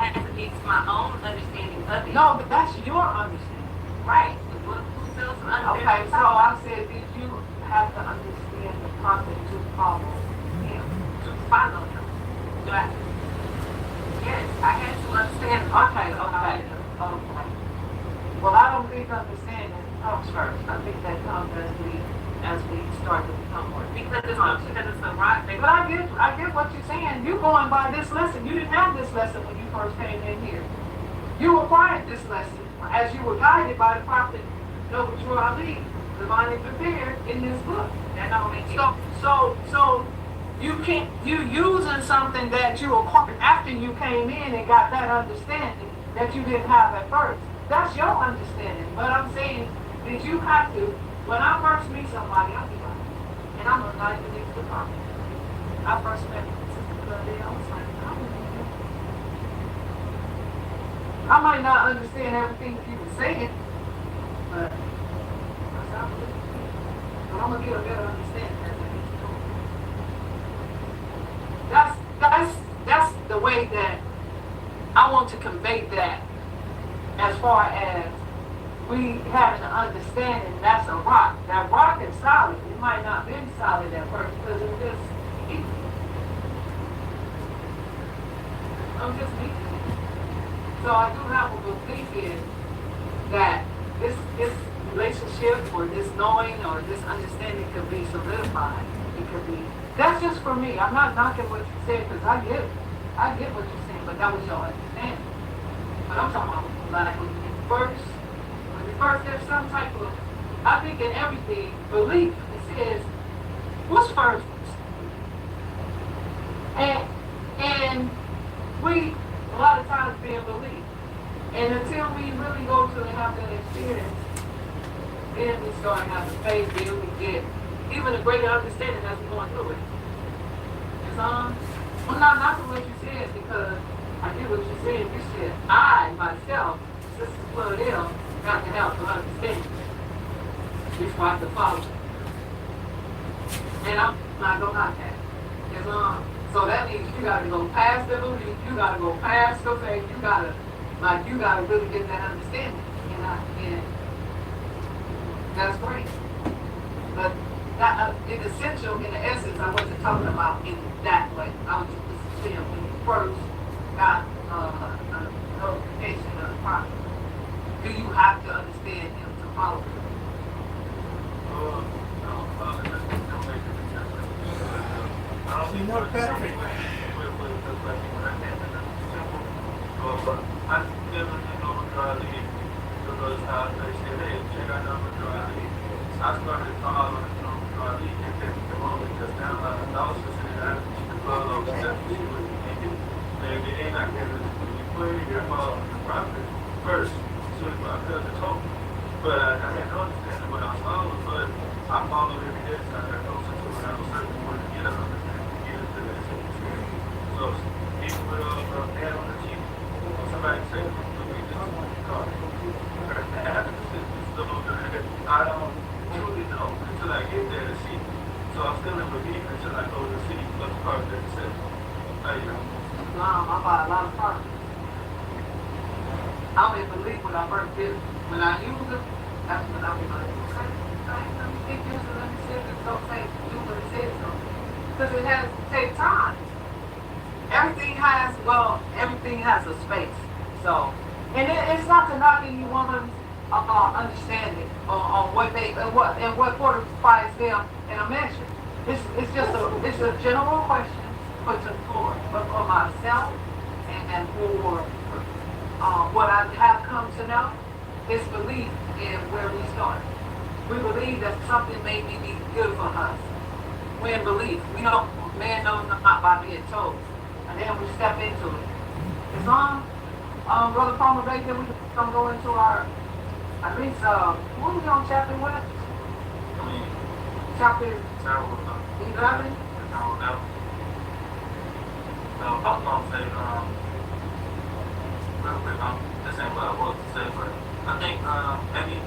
had to get my own understanding of it. No, but that's your understanding. Right. Who feels understanding? Okay, so I said, did you have to understand the prophet to follow him? To follow him. Do I? Yes, I had to understand the prophet. Okay. Well, I don't think understanding comes first. I think that comes as we start to become more. Because it's a rock. But I get what you're saying. You're going by this lesson. You didn't have this lesson when you first came in here. You acquired this lesson as you were guided by the prophet Noble Ali, divinely prepared in this book. That don't make it. So you using something that you acquired after you came in and got that understanding that you didn't have at first. That's your understanding. But I'm saying, did you have to, when I first meet somebody, I'll be like, and I'm not even into the prophet. I first met Sister Claudette, I was like, I might not understand everything that you were saying, but I'm gonna get a better understanding. That's the way that I want to convey that. As far as we having an understanding, that's a rock. That rock is solid. It might not be solid at first because it's just easy. I'm just easy. So I do have a belief in that this relationship or this knowing or this understanding could be solidified. It could be. That's just for me. I'm not knocking what you said because I get what you're saying, but that was your understanding. But I'm talking about like when you first there's some type of, I think in everything, belief. It says, what's first? And we, a lot of times, being believed. And until we really go to and have that experience, then we start having faith, then we get even a greater understanding as we're going through it. It's well, not knocking what you said, because I get what you said. You said, I, myself, Sister Claudel, got to have the understanding before I can follow. And I'm not going to knock that. It's so that means you got to go past the belief, you got to go past the faith, you got to really get that understanding. And that's great. But that, in essential, in the essence, I wasn't talking about in that way. I was just saying when you first got a notification of the prophet, do you have to understand him to follow him? See, no Patrick. I never did overdrive because they said, hey, check out the overdrive. I started following the overdrive and then the moment just now, I was just saying that the follow the steps she was thinking. And it ain't like that. You put your follow the prophet first, so my cousin told me. But I had no understanding what I was following, but I followed every day, so I got closer to what I was searching for to get an understanding, to get into that same experience. So even with a pad on the cheek, somebody said, look at this car. I don't truly know until I get there to see. So I'm still in belief until I go to see what the car that says. How you know? I buy a lot of cars. I'm in belief when I first did it. When I use it, that's when I was like, okay, let me get used to it, let me see if it's okay to do what it says so. Because it has to take time. Everything has a space. So, and it's not to knock any woman's understanding on what they and what fortifies them in a measure. It's just a general question for myself and for what I have come to know. Is belief in where we start. We believe that something may be good for us. We're in belief. We know man knows not by being told. And then we step into it. It's on Brother Palmer Baker, we can go into our at least what are we on chapter what? Chapter 11? I don't know. No, I was gonna say, real quick, this ain't what I was to say, but I think any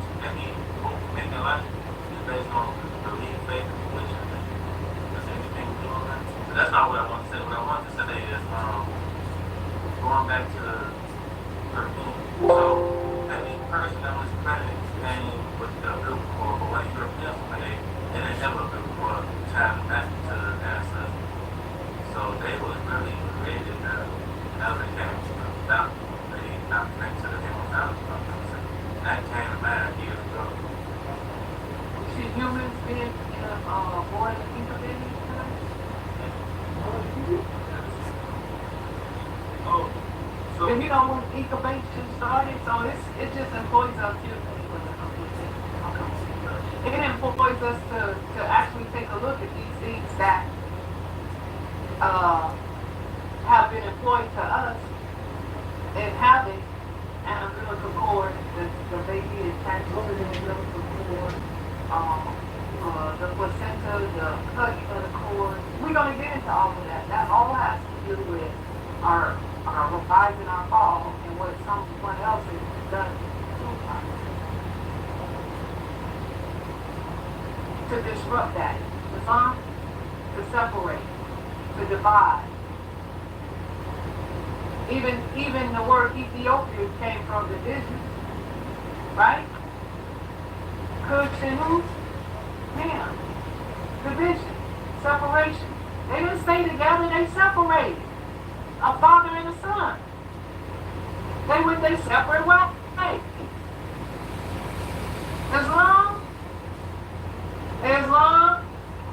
movement in life is based on belief, faith, and religion. That's anything we do on that. But that's not what I want to say. What I want to say is going back to 13. So any person that was credited came with the biblical or what Europeans made, and they never biblical time back to the ancestors. So they was really created as they came without they not connected to the human family. That came to man years ago. See humans being born in incubating today? Oh, so And you know when incubation started, so it just employs us it employs us to actually take a look at these things that have been employed to us in having an umbilical cord, the baby is attached to the umbilical cord, the placenta, the cutting of the cord. We're going to get into all of that. That all has to do with our rise and our fall and what someone else has done to disrupt that, to separate, to divide. Even the word Ethiopia came from division, right? Kush and who? Ham. Division, separation. They didn't stay together, they separated. A father and a son. They went their separate ways. Islam,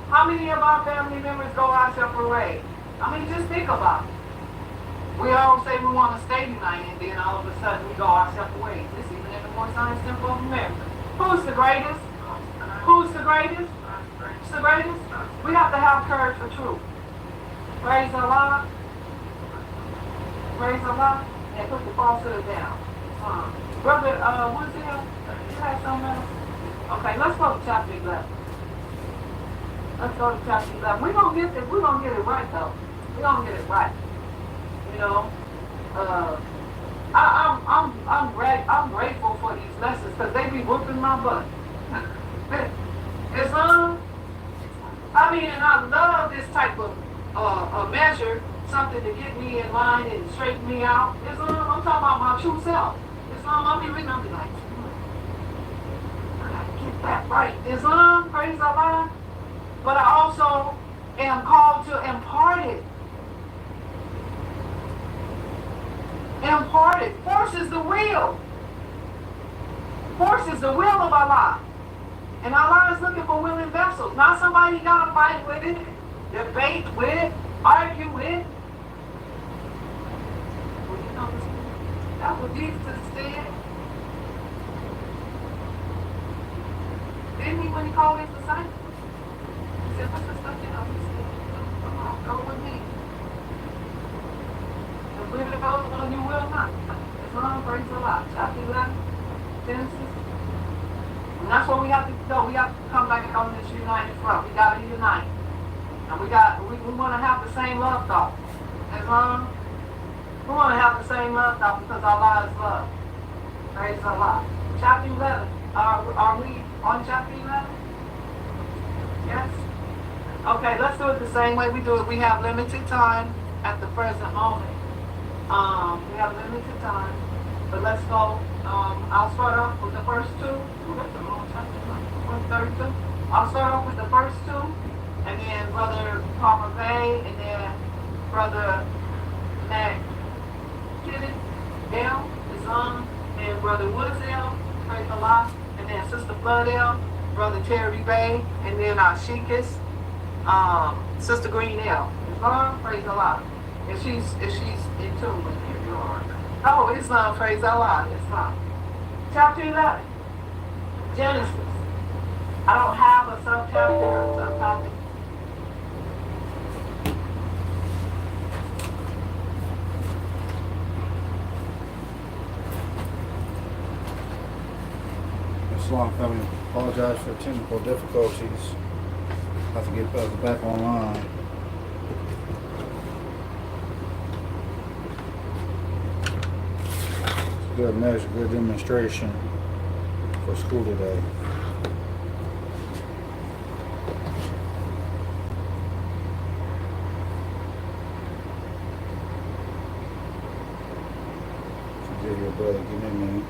how many of our family members go our separate ways? I mean, just think about it. We all say we want to stay united, and then all of a sudden we go our separate ways. This is even in the more science temple of America. Who's the greatest? Who's the greatest? Who's the greatest? We have to have courage for truth. Praise Allah. Praise the Lord. And put the falsehood down. Brother, what's it? You had something else? Okay, let's go to chapter 11. Let's go to chapter 11. We're gonna get it right though. We're gonna get it right. You know, I'm grateful for these lessons because they be whooping my butt. It's I mean, and I love this type of a measure, something to get me in line and straighten me out. It's I'm talking about my true self. It's I'll be reading, I'll be like, I gotta get that right. It's praise the Lord. But I also am called to impart it. Impart it. Force is the will. Force is the will of Allah. And Allah is looking for willing vessels. Not somebody you gotta fight with it, debate with, argue with. Well, you know, that's what Jesus said. Didn't he when he called his disciples? He said, what's the stuff you know? He said, come on, go with me. And believe it or you will not. It's on, praise the Lord. Chapter 11, Genesis. And that's what we have to do. We have to come back on this united front. We got to unite. And we want to have the same love thought. As long we want to have the same love thought because Allah is love. Praise Allah. Chapter 11. Are we on chapter 11? Yes? Okay, let's do it the same way we do it. We have limited time at the present moment. We have limited time. But let's go. I'll start off with the first two. That's a long chapter. 132. I'll start off with the first two. And then Brother Palmer Bay. And then Brother Mac Kennedy L is on. And Brother Woodsdale. Praise Allah. And then Sister Bloodell, Brother Terry Bay, and then our Sheikis, Sister Green L. Praise Allah. If she's in tune with you, oh, it's not, praise Allah, it's not. Chapter 11, Genesis. I don't have a subchapter or subtopic. Islam family, apologize for technical difficulties. Have to get us back online. Good measure, good demonstration for school today. Forgive your brother, give me a minute.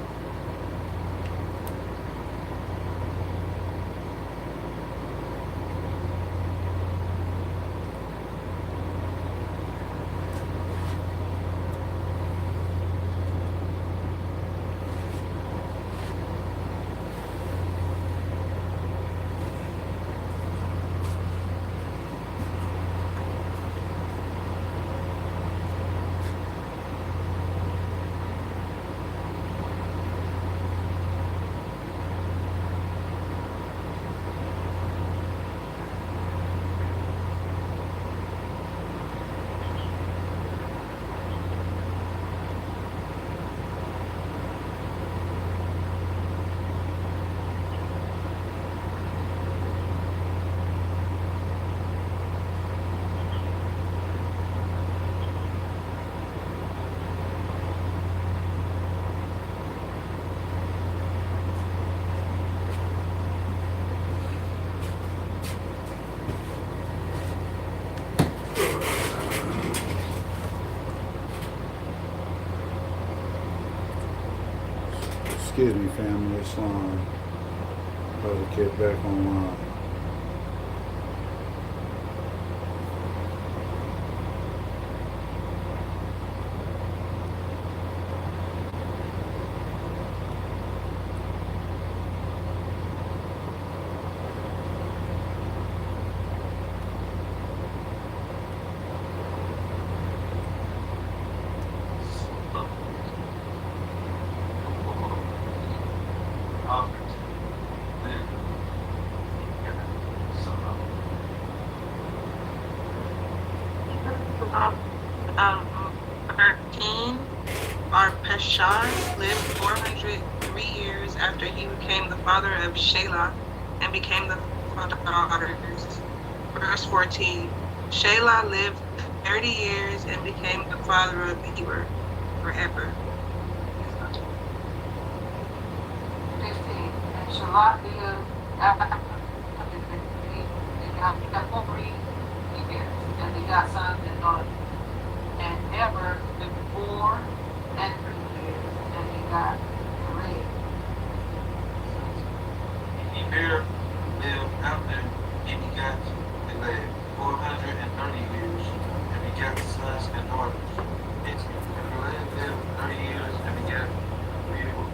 Excuse me, family, Islam. About to get back online. Arpachshad lived 403 years after he became the father of Shelah and became the father of daughters. Verse 14. Shelah lived 30 years and became the father of Eber forever. 16. And Shalot lived after he got 40 years, and he got sons and daughters. And Eber lived 4 and 3 years, and he got Peleg. Eber lived after he begat Peleg 430 years, and begat sons and daughters. And Peleg lived 30 years and begat Reuel.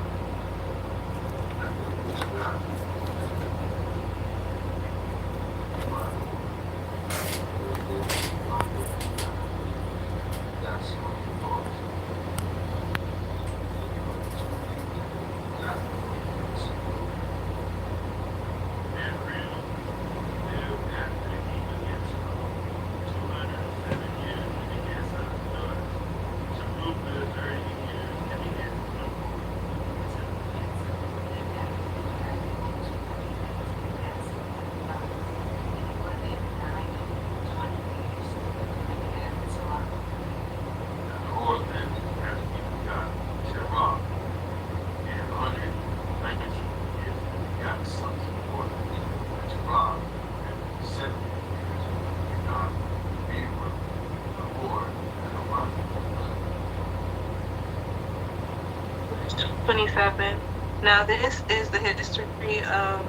Now this is the history of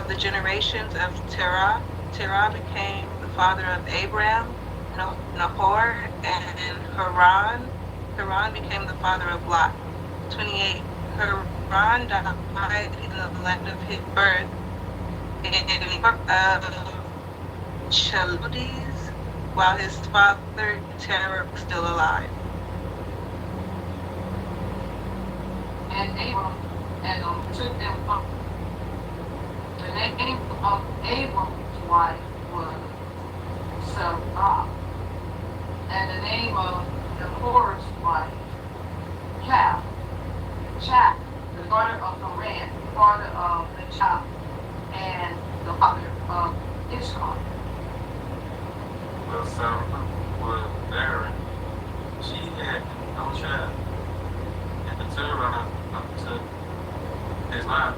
the generations of Terah. Terah became the father of Abram, Nahor, and Haran. Haran became the father of Lot. 28. Haran died in the land of his birth in Chaldees, while his father Terah was still alive. And Abram and took them up. The name of Abram's wife was Sarah, and the name of Nahor's wife, Chap, the daughter of Haran, the father of the child, and the father of Ishmael. Well, Sarah was barren. She had no child. And Terah took his wife,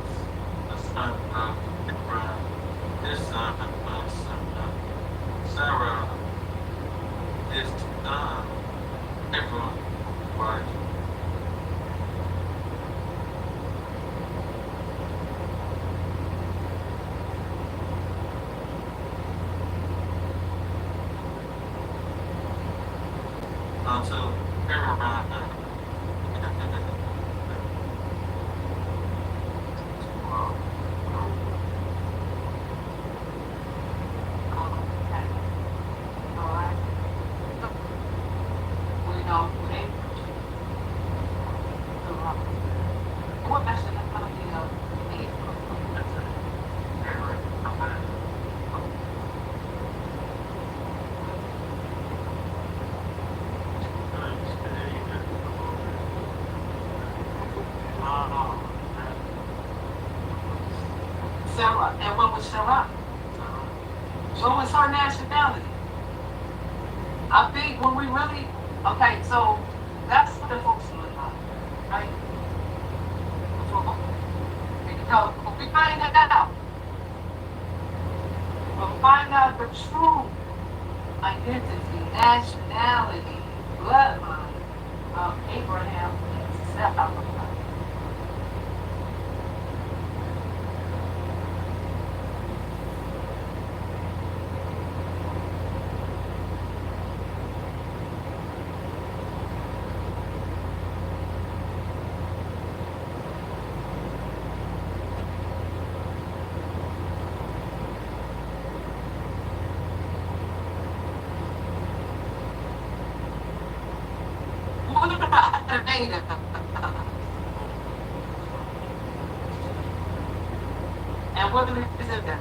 the son of Abraham, his son of Sarah, his son, Abram's wife. Until Abraham Sarah. And what was Sarah? What was her nationality? I think when we really, okay, so that's what the folks look like, right? Because when we find that out, we'll find out the true identity, nationality, bloodline of Abraham and Sarah. And what is it then?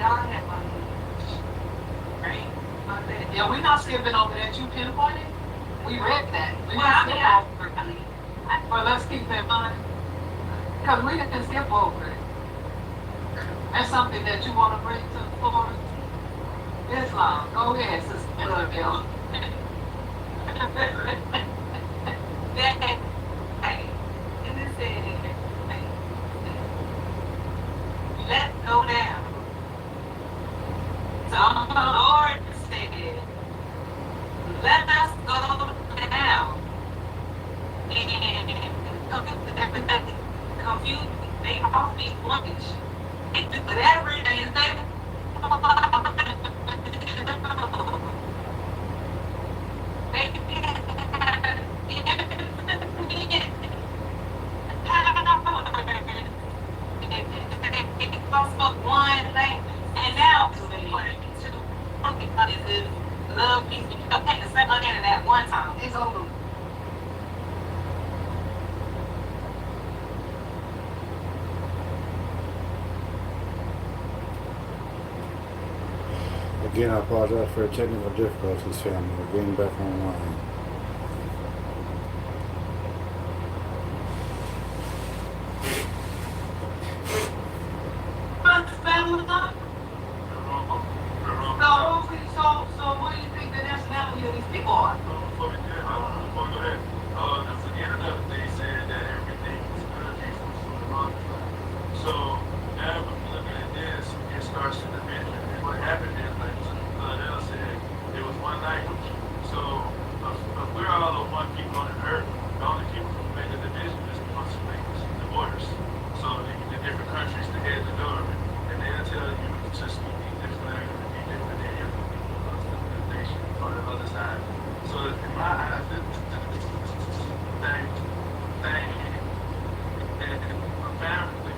y'all have money. Right? Yeah, we're not skipping over that. You pinpointed. We read that. We're Well, not I mean, skipping over. I mean, Well, let's keep that in mind. Because we didn't skip over it. That's something that you want to bring to the floor. Islam. Go ahead, Sister Bill. that, hey, and it said, hey, let's go down. So the Lord said, let us go down. And everything confused. They all speak sluggish. Whatever it is, they spoke one language, and now is love, peace, okay, the same again at one time. It's over. Again, I apologize for the technical difficulties, family. We're getting back online. So what do you think the nationality of these people are? Before we go ahead, the beginning of it, they said that everything is good from the wrong side. So now when we're looking at this, it starts to division. And what happened is, like Adele said, it was one language. So if we're all of one people on the earth, the only people who make the division is the ones who make the borders. So the different countries, the heads of government, and they'll tell you to speak this language and be different than your nation on the other side. So in my eyes, this thing, and a family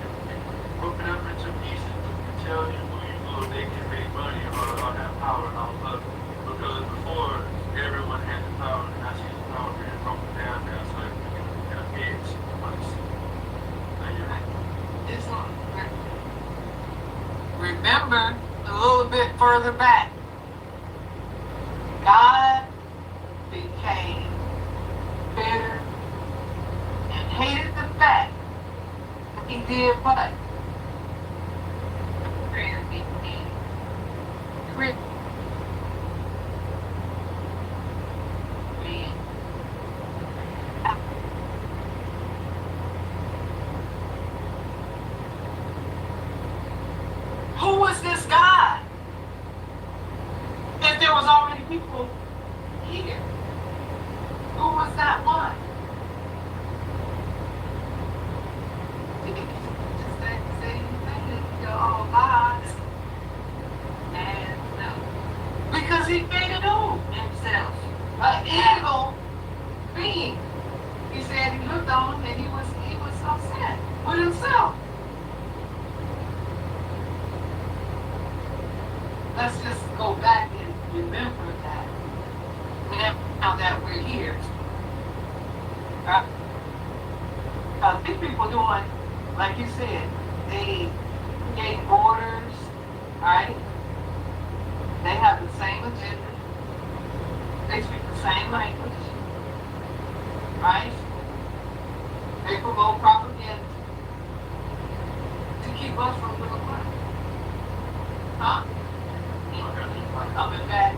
broken up into pieces and tell you who you go, they can make money or have power off of it. Because before, everyone had the power, and I see the power being broken down now, so that we can have heads. Islam. Remember a little bit further back. God became bitter and hated the fact that he did what? Create. Who was this God? If there was already people here, who was that one? Just say anything, you're all gods. And no. Because he made who? Himself. An evil being. He said he looked on him and he was upset with himself. Let's just go back and remember that. Now that we're here. These people doing, like you said, they create borders, right? They have the same agenda. They speak the same language, right? They promote propaganda to keep us from doing what? Huh? Coming back.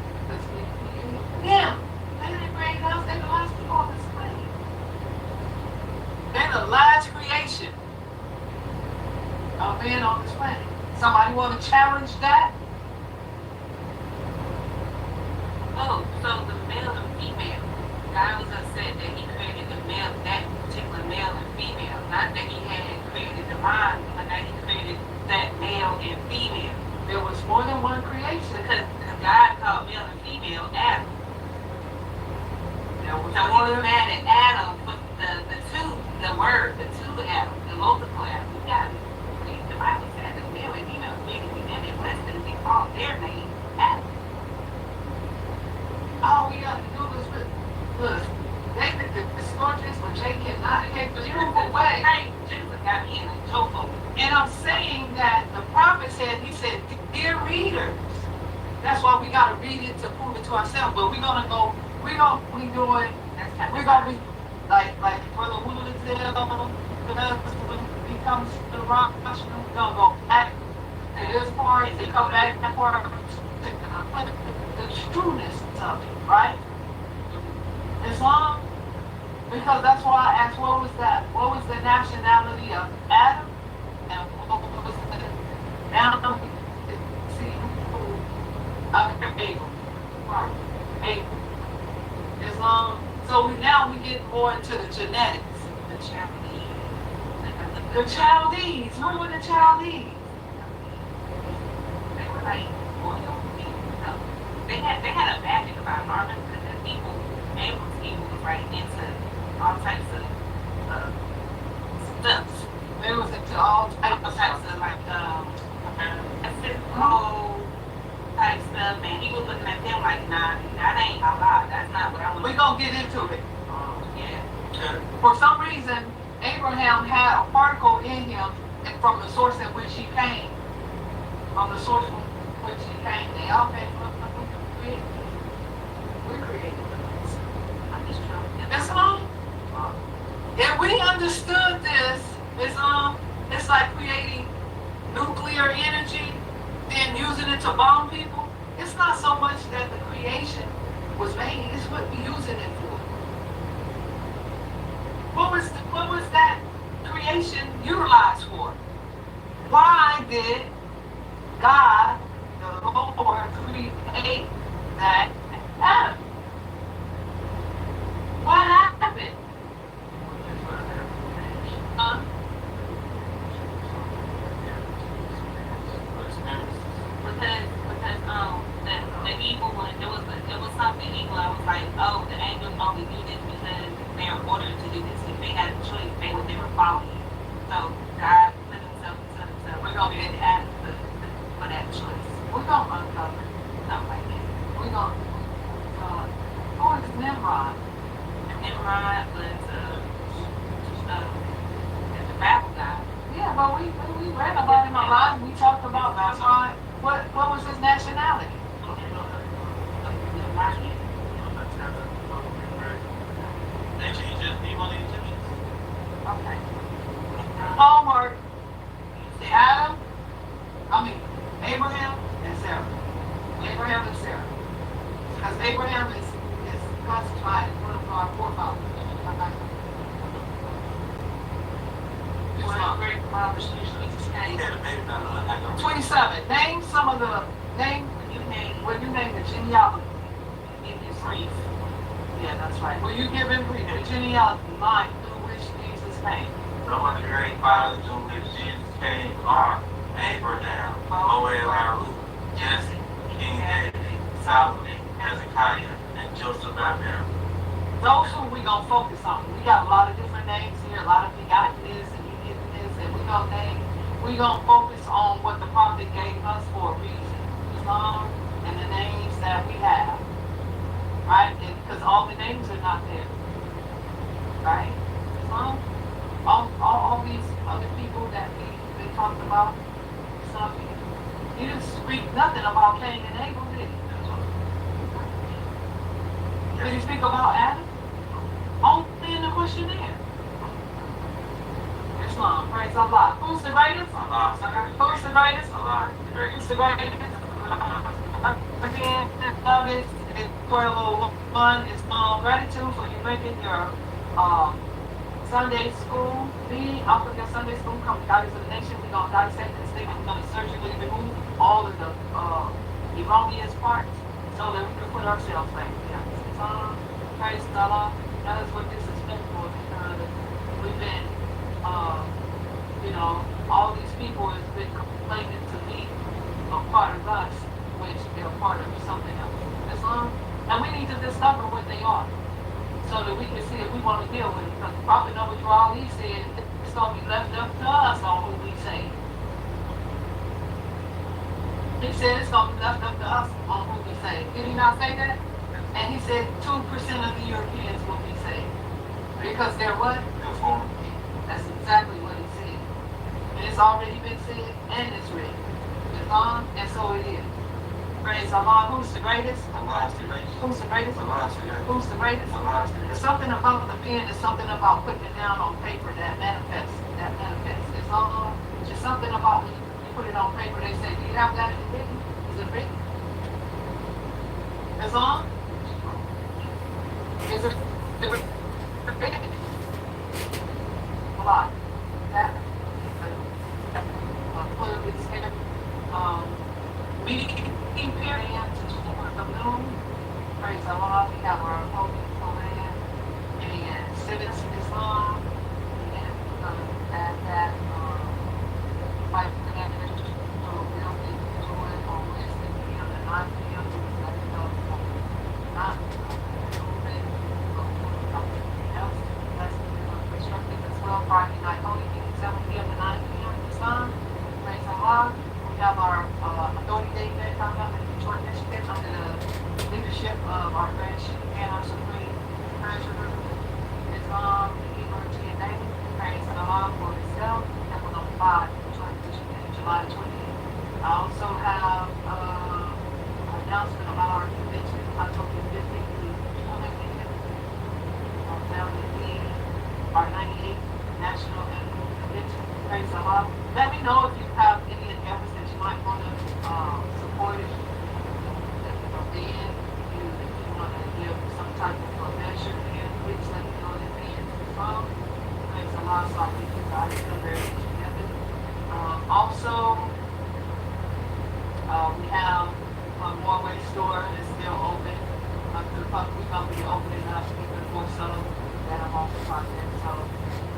Yeah, they didn't bring us, they're the last people on this planet. They're the last creation of being on this planet. Somebody want to challenge that? Oh, so the male and female. God was upset that he created the male, that particular male and female. Not that he had created the mind, but that he created that male and female. There was more than one creation. Because God called male and female Adam. There was So he was mad at Adam for the two Adam, the multiple Adam. You got it. The Bible said the male and female created and it blessed them and called their name Adam. all we got to do is look. They could destroy this, but they cannot take the truth away. Jesus got me in a chokehold. And I'm saying that the prophet said, he said, We're readers. That's why we gotta read it to prove it to ourselves. But we're gonna be doing, we're gonna be like Brother Woodley said, when he comes to the rock, we're gonna go back to this part and come back for the trueness of it, right? Islam, because that's why I asked, what was the nationality of Adam, and what was the now see Abel, right? Abel. Islam. So we get more into the genetics. The Chaldees. What were the Chaldees? They were like royal people. They had a magic about Norman because the people, Abel's people was right into all types of stuff. They was into all types of like physical type stuff, and he was looking at them like, nah, that ain't Allah. That's not what I want. We're gonna get into it. Yeah. For some reason, Abraham had a particle in him from the source in which he came. From the source from which he came. They all came from created. We're created. I'm just trying to get Islam, if we understood this, Islam, it's like creating nuclear energy and using it to bomb people. It's not so much that the creation was made, it's what we're using it for. What was that creation utilized for? Why did God, the Lord, create that Adam? What happened? Because the evil one, there was something evil. I was like, oh, the angels only do this because they are ordered to do this. If they had a choice, they were following. So God put himself into himself. We're gonna get Adam for that choice. We're gonna uncover Something like that. We're gonna who is Nimrod? Nimrod was the Bible guy. Yeah, but we read about him a lot. We talked about Nimrod. What was his nationality? They changed his name on the Egyptians. Okay. Homework. Abraham and Sarah. Abraham and Sarah. Because Abraham is classified as one of our forefathers. One of the great fathers Jesus came. 27. Name some of the when you name the genealogy. In his brief. Yeah, that's right. Will you give him brief the genealogy line through which Jesus came? Some of the great fathers through which Jesus came are Abraham, Moab, Jesse, King David, Solomon, Hezekiah, and Joseph Abner. Those who we gonna focus on. We got a lot of different names here. A lot of you got this and you get this, and we gonna focus on what the prophet gave us for a reason. Islam and the names that we have, right? Because all the names are not there, right? Islam, all these other people that we talked about. Some he didn't speak nothing about Cain and Abel, did he? Did he speak about Adam? Only in the questionnaire. Islam, praise Allah. Who's the greatest? Who's the greatest? Who's the greatest? Again, love it. For a little fun, it's gratitude for you making your Sunday school meeting. Out of your Sunday school, come guidance of the nation. We're going to dissect this thing. We're going to surgically remove all of the erroneous parts so that we can put ourselves back together. Praise Allah. That is what this is meant for, because we've been, all these people have been complaining to be a part of us, which they're part of something else. Islam. And we need to discover what they are, so that we can see if we want to deal with it. Because the Prophet number 12, he said it's going to be left up to us on who we say. He said it's going to be left up to us on who we say. Did he not say that? And he said 2% of the Europeans will be saved. Because they're what? That's exactly what he said. And it's already been said and it's written. Islam, and so it is. Praise Allah. Who's the greatest? Allah's the greatest. Who's the greatest? Allah's the greatest. Who's the greatest? Allah's the There's greatest. something about the pen, there's something about putting it down on paper that manifests. That manifests. Islam, there's something about when you put it on paper, they say, do you have that written? Is it written? Islam? Is it written? A lot. That clearly said, meeting period toward the noon. Praise Allah, we have our holy land and civics Islam and that like the building doing on Wednesday PM and 9 PM let it know not moving something else that's restricted as well. Friday night holy meeting 7 PM to 9 PM Islam. Praise Allah. We have our authority day event coming up in Detroit, Michigan under the leadership of our Grand Chief and our Supreme Treasurer, Islam, DNA. Praise Allah for itself. That was on 5, Detroit, Michigan, July 20th. I also have an announcement about our convention, October 15th to 20th. That will be our 98th National Annual Convention. Praise Allah. Let me know if you have any endeavors that you might want to support it. Then, if you want to give some type of measure, and please let me know in advance. Praise Allah, so I think you guys feel very together. Also, we have a Moorish store that's still open. The public, we're going to be opening up even more so that I'm on the project. So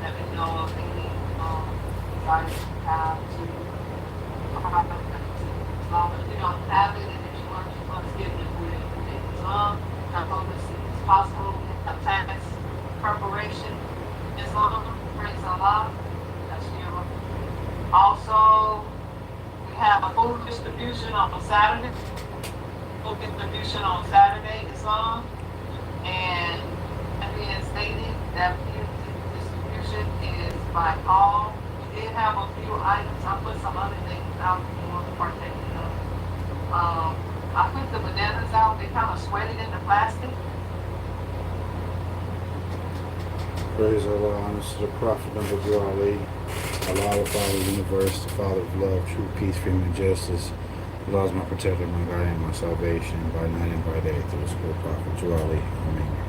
let me know of any desires you have to as long as you don't have it, and if you want to get it with Islam, I hope it's possible. Tax preparation, Islam, praise Allah. That's your. Also, we have a food distribution on Saturday. Food distribution on Saturday, Islam, and being stated that food distribution is by all. We did have a few items. I put some other things out if you want to partake in them. I put the bananas out. They kind of sweated in the plastic. Praise Allah, honors to the Prophet number Ali. Allah, the Father of the universe, the Father of love, true peace, freedom, and justice. Allah is my protector, my guide, and my salvation, by night and by day, through the Spirit Prophet Ali. Amen.